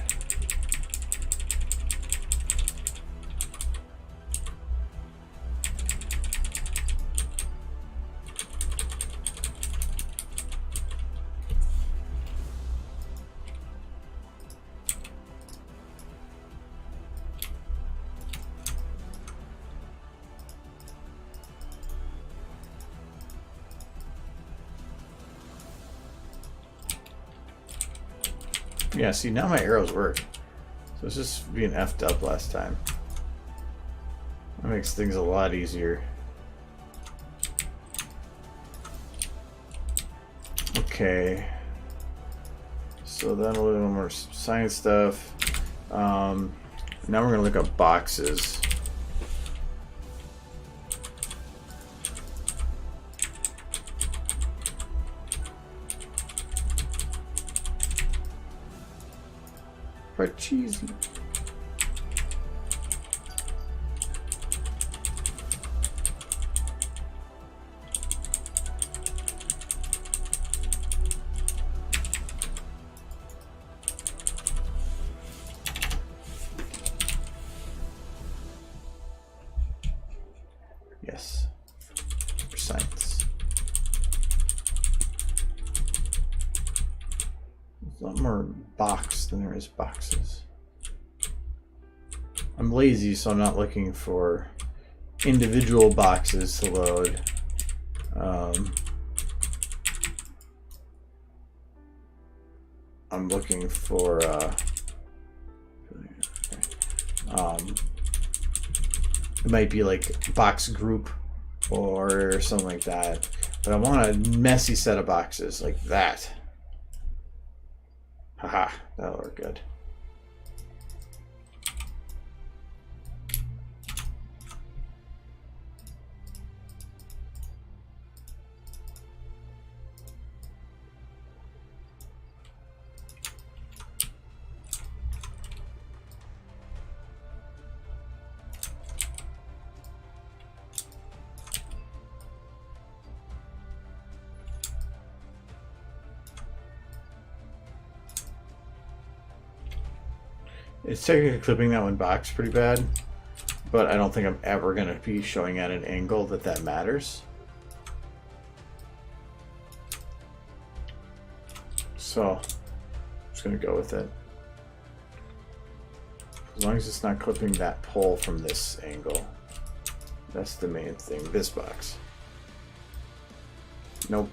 Yeah, see, now my arrows work. So it's just being effed up last time. That makes things a lot easier. Okay. So then we'll do more science stuff. Now we're going to look up boxes. Quite cheesy. Yes, for science. There's a lot more box than there is boxes. I'm lazy, so I'm not looking for individual boxes to load. I'm looking for it might be like box group or something like that, but I want a messy set of boxes like that. Haha, that'll work good. It's technically clipping that one box pretty bad, but I don't think I'm ever going to be showing at an angle that matters. So I'm just going to go with it. As long as it's not clipping that pole from this angle. That's the main thing. This box. Nope.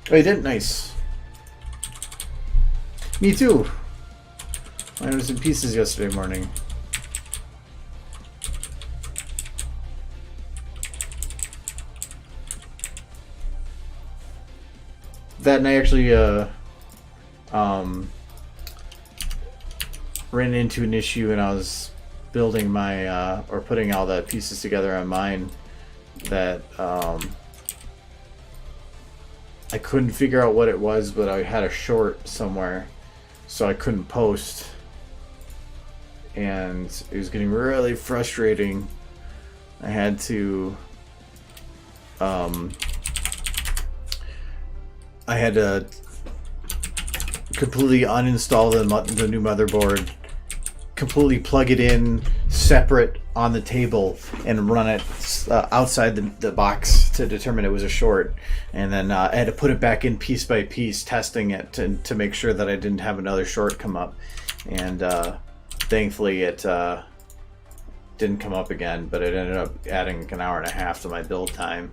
Oh, you did? Nice. Me too. Mine was in pieces yesterday morning. That and I actually ran into an issue when I was building my or putting all the pieces together on mine that I couldn't figure out what it was, but I had a short somewhere, so I couldn't post, and it was getting really frustrating. I had to completely uninstall the new motherboard, completely plug it in separate on the table, and run it outside the box to determine it was a short, and then I had to put it back in piece by piece, testing it to make sure that I didn't have another short come up, and thankfully it didn't come up again, but it ended up adding an hour and a half to my build time.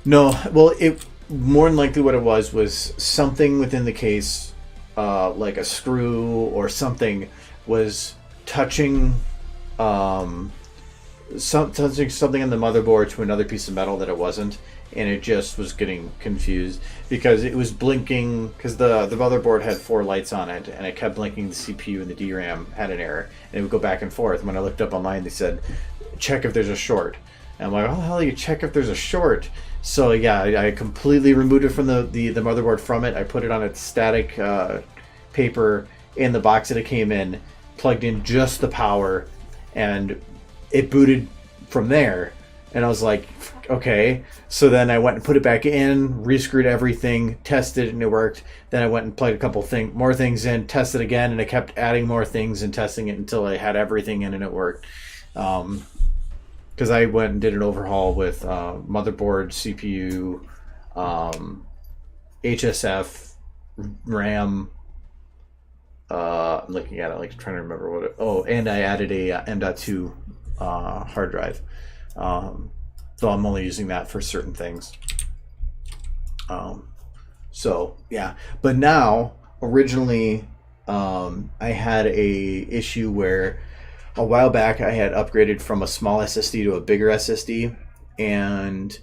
No, well, it more than likely what it was something within the case, like a screw or something, was touching something in the motherboard to another piece of metal that it wasn't, and it just was getting confused because it was blinking, because the motherboard had 4 lights on it, and it kept blinking. The CPU and the DRAM had an error, and it would go back and forth. When I looked up online, they said, check if there's a short. And I'm like, how the hell do you check if there's a short? So yeah, I completely removed it from the motherboard from it. I put it on its static paper in the box that it came in, plugged in just the power, and it booted from there. And I was like, okay. So then I went and put it back in, re-screwed everything, tested, and it worked. Then I went and plugged a couple more things in, tested again, and I kept adding more things and testing it until I had everything in and it worked. Because I went and did an overhaul with motherboard, CPU, HSF, RAM. I'm looking at it, like trying to remember what it. Oh, and I added a M.2 hard drive. So I'm only using that for certain things. So yeah, but now originally I had a issue where a while back I had upgraded from a small SSD to a bigger SSD, and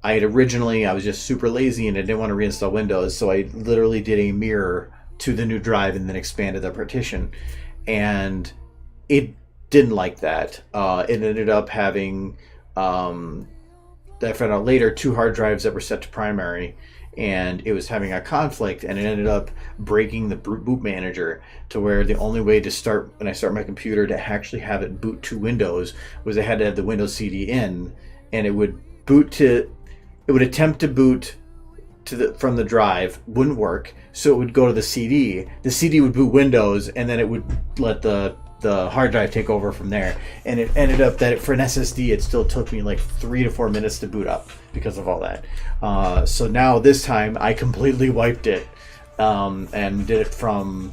I was just super lazy and I didn't want to reinstall Windows, so I literally did a mirror to the new drive and then expanded the partition, and it didn't like that. It ended up having I found out later, 2 hard drives that were set to primary, and it was having a conflict, and it ended up breaking the boot manager to where the only way to start, when I start my computer, to actually have it boot to Windows was I had to have the Windows CD in, and it would attempt to boot from the drive, wouldn't work, so it would go to the CD. The CD would boot Windows, and then it would let the hard drive take over from there. And it ended up that for an SSD, it still took me like 3 to 4 minutes to boot up because of all that. So now this time I completely wiped it and did it from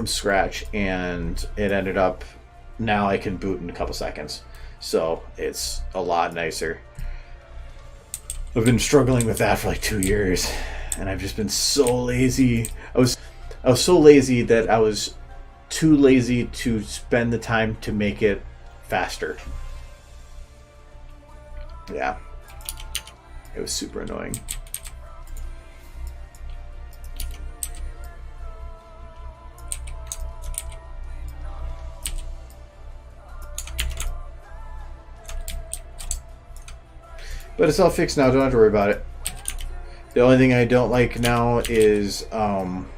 scratch, and it ended up now I can boot in a couple seconds. So it's a lot nicer. I've been struggling with that for like 2 years, and I've just been so lazy. I was so lazy that I was too lazy to spend the time to make it faster. Yeah. It was super annoying. But it's all fixed now, don't have to worry about it. The only thing I don't like now is I'm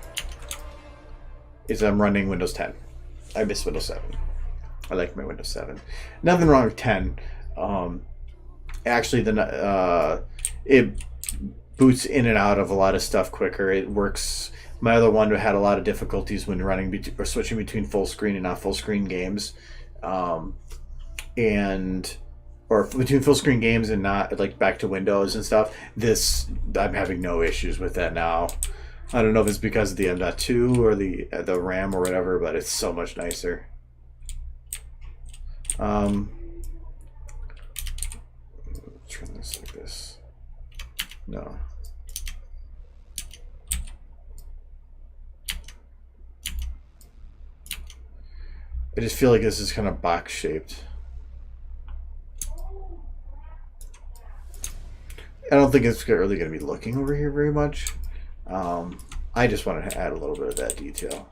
running Windows 10. I miss Windows 7. I like my Windows 7. Nothing wrong with 10. Actually, it boots in and out of a lot of stuff quicker. It works. My other one had a lot of difficulties when running or switching between full screen and not full screen games, or between full screen games and not like back to Windows and stuff. I'm having no issues with that now. I don't know if it's because of the M.2 or the RAM or whatever, but it's so much nicer. Turn this like this. No. I just feel like this is kind of box shaped. I don't think it's really going to be looking over here very much. I just wanted to add a little bit of that detail.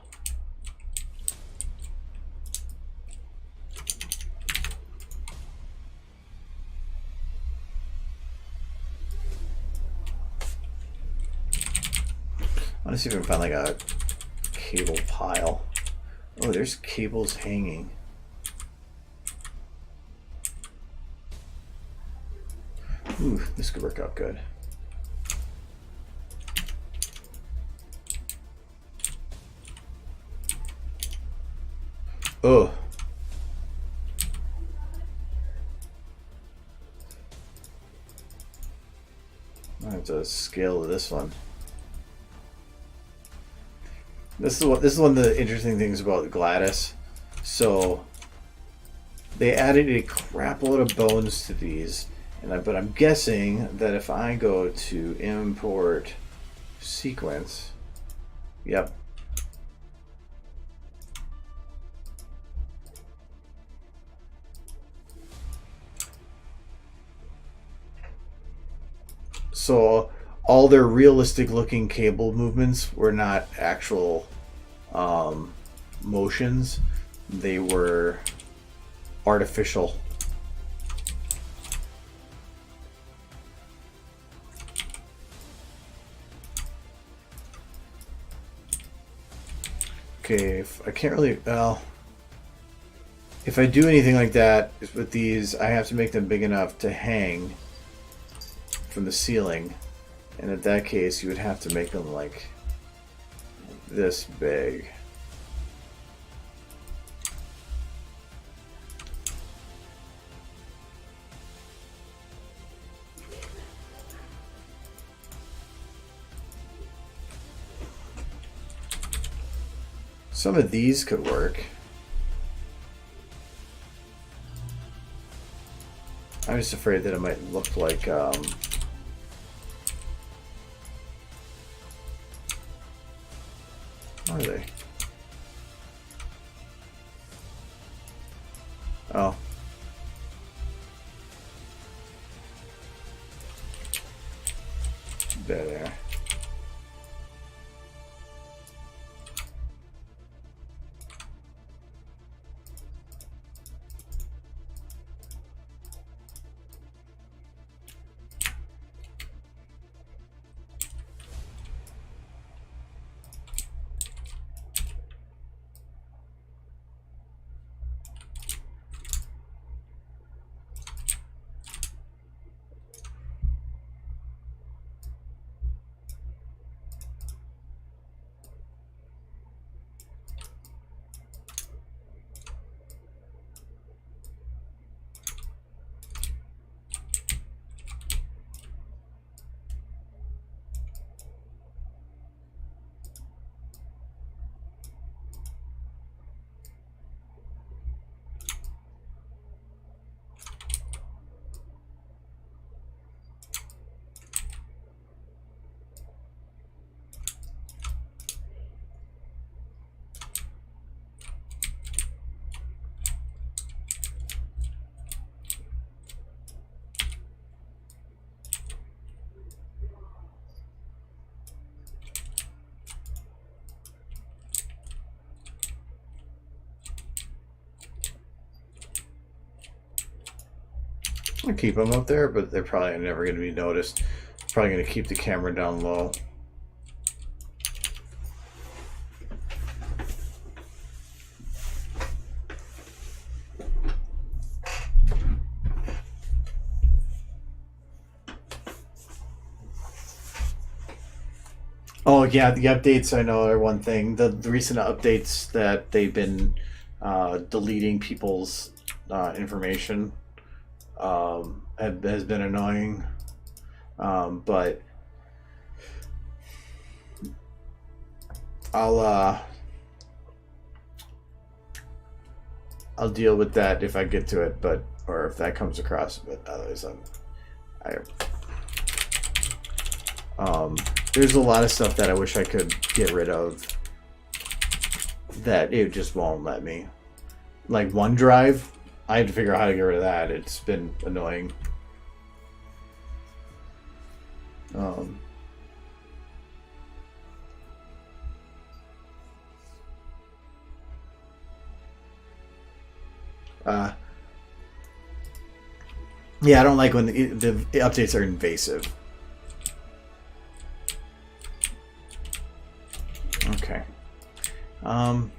I want to see if we can find like a cable pile. Oh, there's cables hanging. Ooh, this could work out good. Oh. I have to scale this one. This is one of the interesting things about Gladys. So they added a crap load of bones to these, but I'm guessing that if I go to import sequence, yep. So all their realistic looking cable movements were not actual motions. They were artificial. Okay, I can't really, well, if I do anything like that with these, I have to make them big enough to hang from the ceiling, and in that case you would have to make them like this big. Some of these could work. I'm just afraid that it might look like are they? Oh. There. I'll keep them up there, but they're probably never going to be noticed. Probably going to keep the camera down low. Oh yeah, the updates I know are one thing. The recent updates that they've been deleting people's information has been annoying. But I'll deal with that if I get to it, or if that comes across. But otherwise, there's a lot of stuff that I wish I could get rid of that it just won't let me. Like OneDrive, I had to figure out how to get rid of that. It's been annoying. Yeah, I don't like when the updates are invasive. Okay. Well,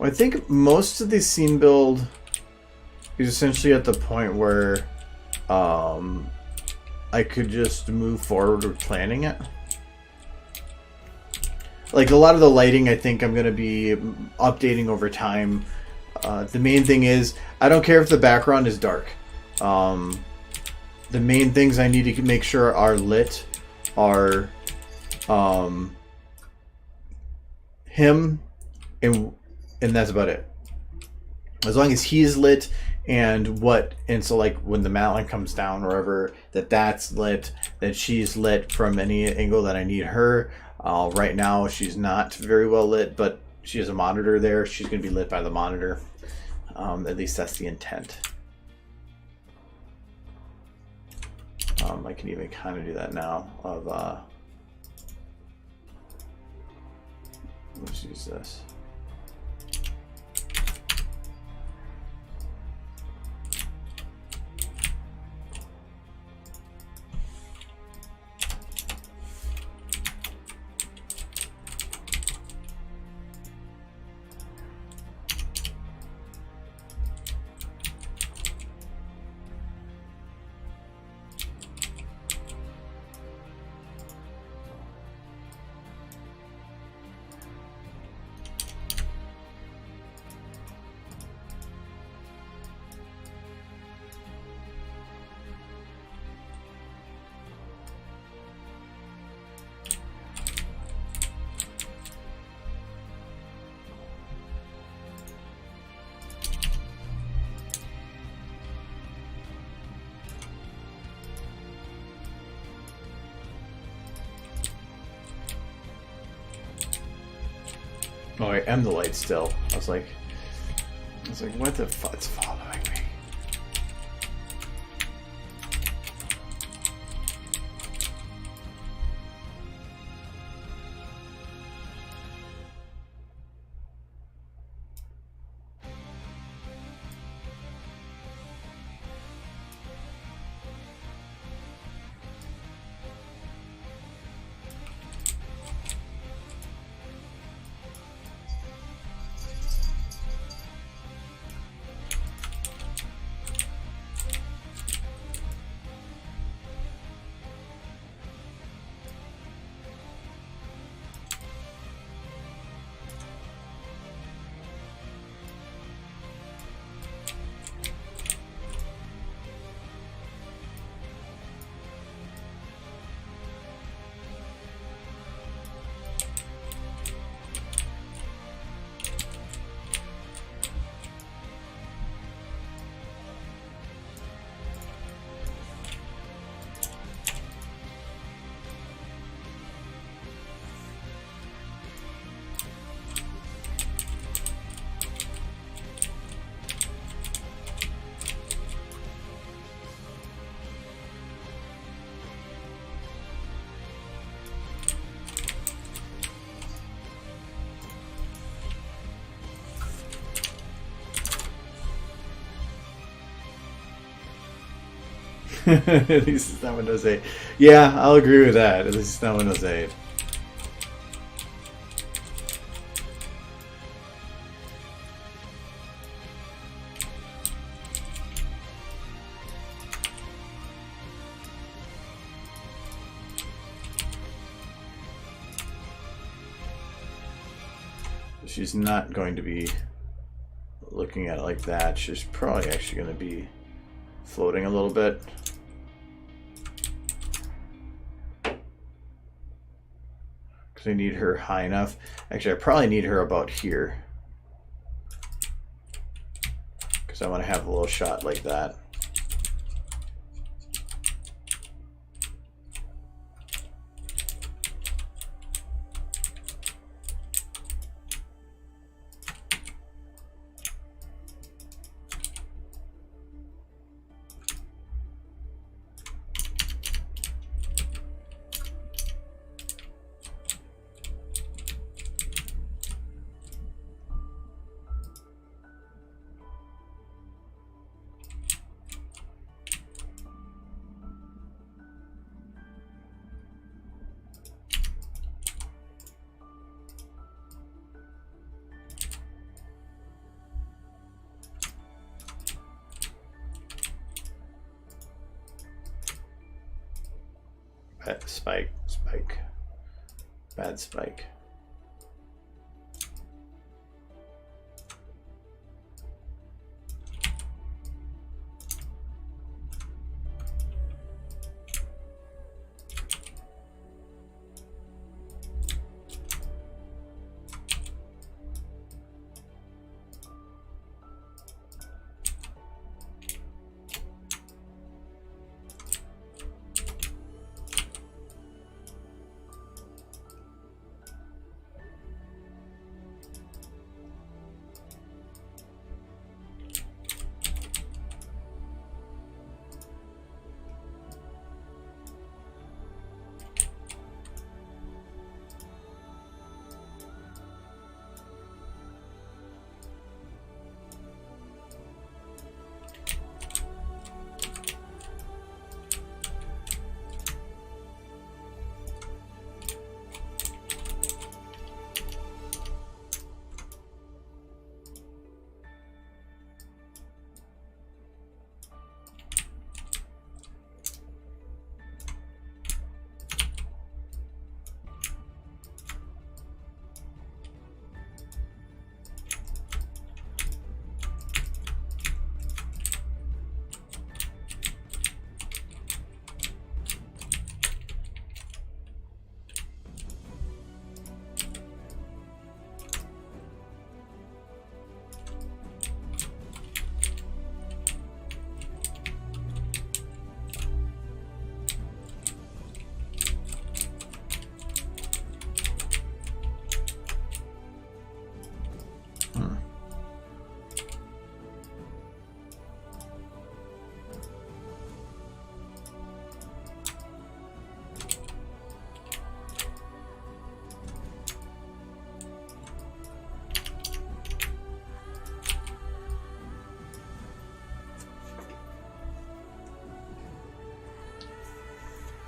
I think most of the scene build is essentially at the point where I could just move forward with planning it. Like a lot of the lighting, I think I'm going to be updating over time. The main thing is, I don't care if the background is dark. The main things I need to make sure are lit are him, and that's about it. As long as he's lit, and so like when the mountain comes down, or wherever, that's lit, that she's lit from any angle that I need her. Right now she's not very well lit, but she has a monitor there. She's going to be lit by the monitor. At least that's the intent. I can even kind of do that now. Let's use this. Oh, I am the light still. I was like, what the fuck? It's following me. At least it's not Windows 8. Yeah, I'll agree with that. At least it's not Windows 8. She's not going to be looking at it like that. She's probably actually going to be floating a little bit. Because I need her high enough. Actually, I probably need her about here. Because I want to have a little shot like that. Spike. Bad spike.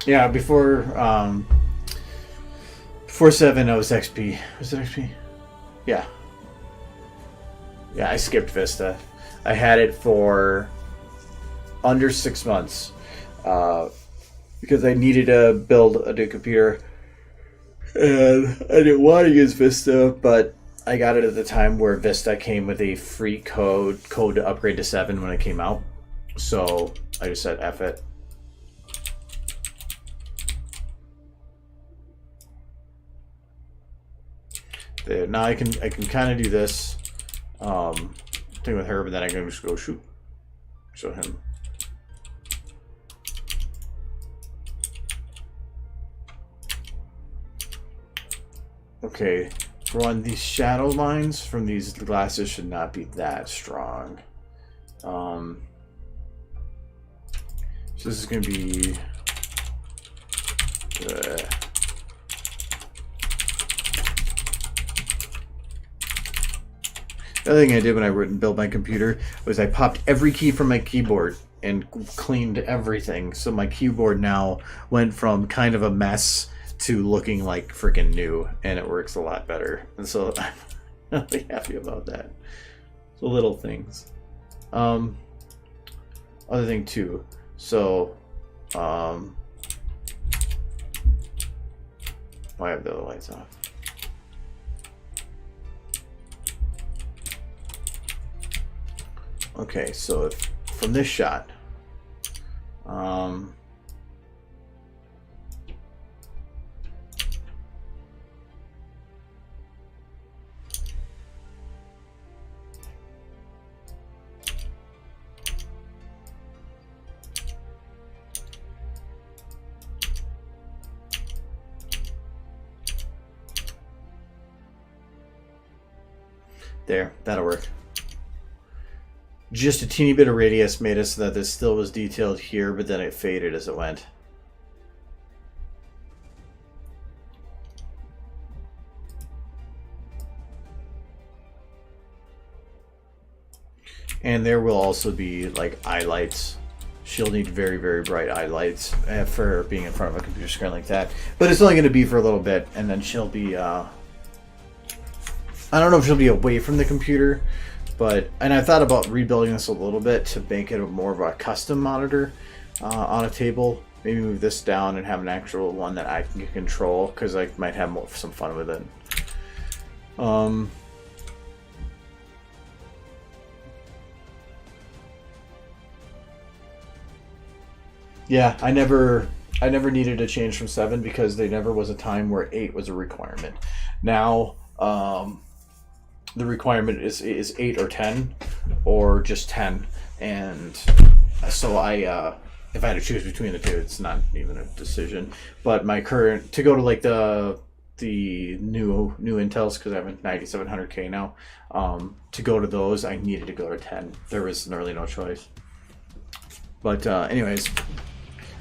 Yeah, before 7 I was XP. Was it XP? Yeah. Yeah, I skipped Vista. I had it for under 6 months because I needed to build a new computer, and I didn't want to use Vista, but I got it at the time where Vista came with a free code to upgrade to 7 when it came out. So I just said F it. There, now I can kind of do this thing with her, but then I can just go shoot. Show him. Okay, Run, these shadow lines from these glasses should not be that strong. So this is going to be... The other thing I did when I built my computer was I popped every key from my keyboard and cleaned everything. So my keyboard now went from kind of a mess to looking like freaking new, and it works a lot better. And so I'm really happy about that. So little things. Other thing too. So why have the other lights off? Okay, so if, from this shot, there, that'll work. Just a teeny bit of radius made it so that this still was detailed here, but then it faded as it went. And there will also be like eye lights. She'll need very, very bright eye lights for being in front of a computer screen like that. But it's only going to be for a little bit, and then she'll be, I don't know if she'll be away from the computer, but, and I thought about rebuilding this a little bit to make it more of a custom monitor on a table. Maybe move this down and have an actual one that I can control, because I might have some fun with it. Yeah, I never needed to change from 7 because there never was a time where 8 was a requirement. Now, the requirement is 8 or 10, or just 10, and so if I had to choose between the two, it's not even a decision. But my current, to go to like the new Intels, because I have a 9700K now, to go to those, I needed to go to 10. There was really no choice. But anyways,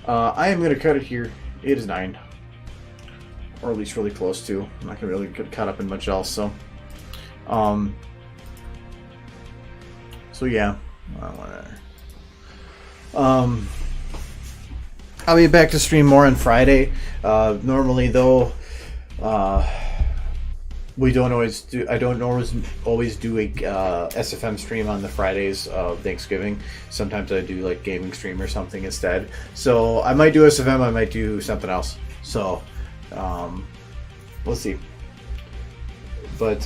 I am going to cut it here. It is 9, or at least really close to. I'm not going to really get caught up in much else, so. So yeah, I'll be back to stream more on Friday. Normally though, we don't always do. I don't always do a SFM stream on the Fridays of Thanksgiving. Sometimes I do like gaming stream or something instead. So I might do SFM. I might do something else. So we'll see. But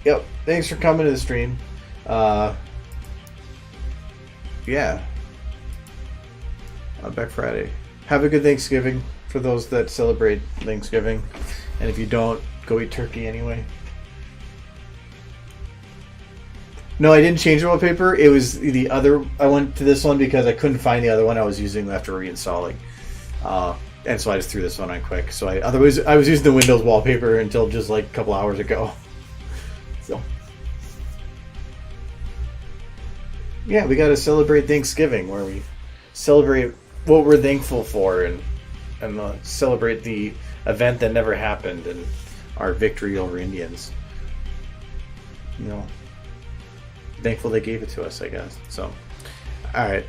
yep. Thanks for coming to the stream. Yeah. Back Friday. Have a good Thanksgiving for those that celebrate Thanksgiving. And if you don't, go eat turkey anyway. No, I didn't change the wallpaper. It was the other. I went to this one because I couldn't find the other one I was using after reinstalling. And so I just threw this one on quick. So otherwise I was using the Windows wallpaper until just like a couple hours ago. So yeah, we got to celebrate Thanksgiving, where we celebrate what we're thankful for and celebrate the event that never happened and our victory over Indians. You know, thankful they gave it to us, I guess. So, all right.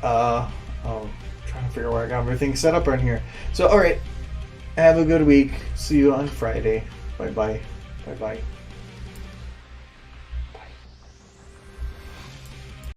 I'm trying to figure out where I got everything set up on here. So, all right. Have a good week. See you on Friday. Bye bye. Bye bye.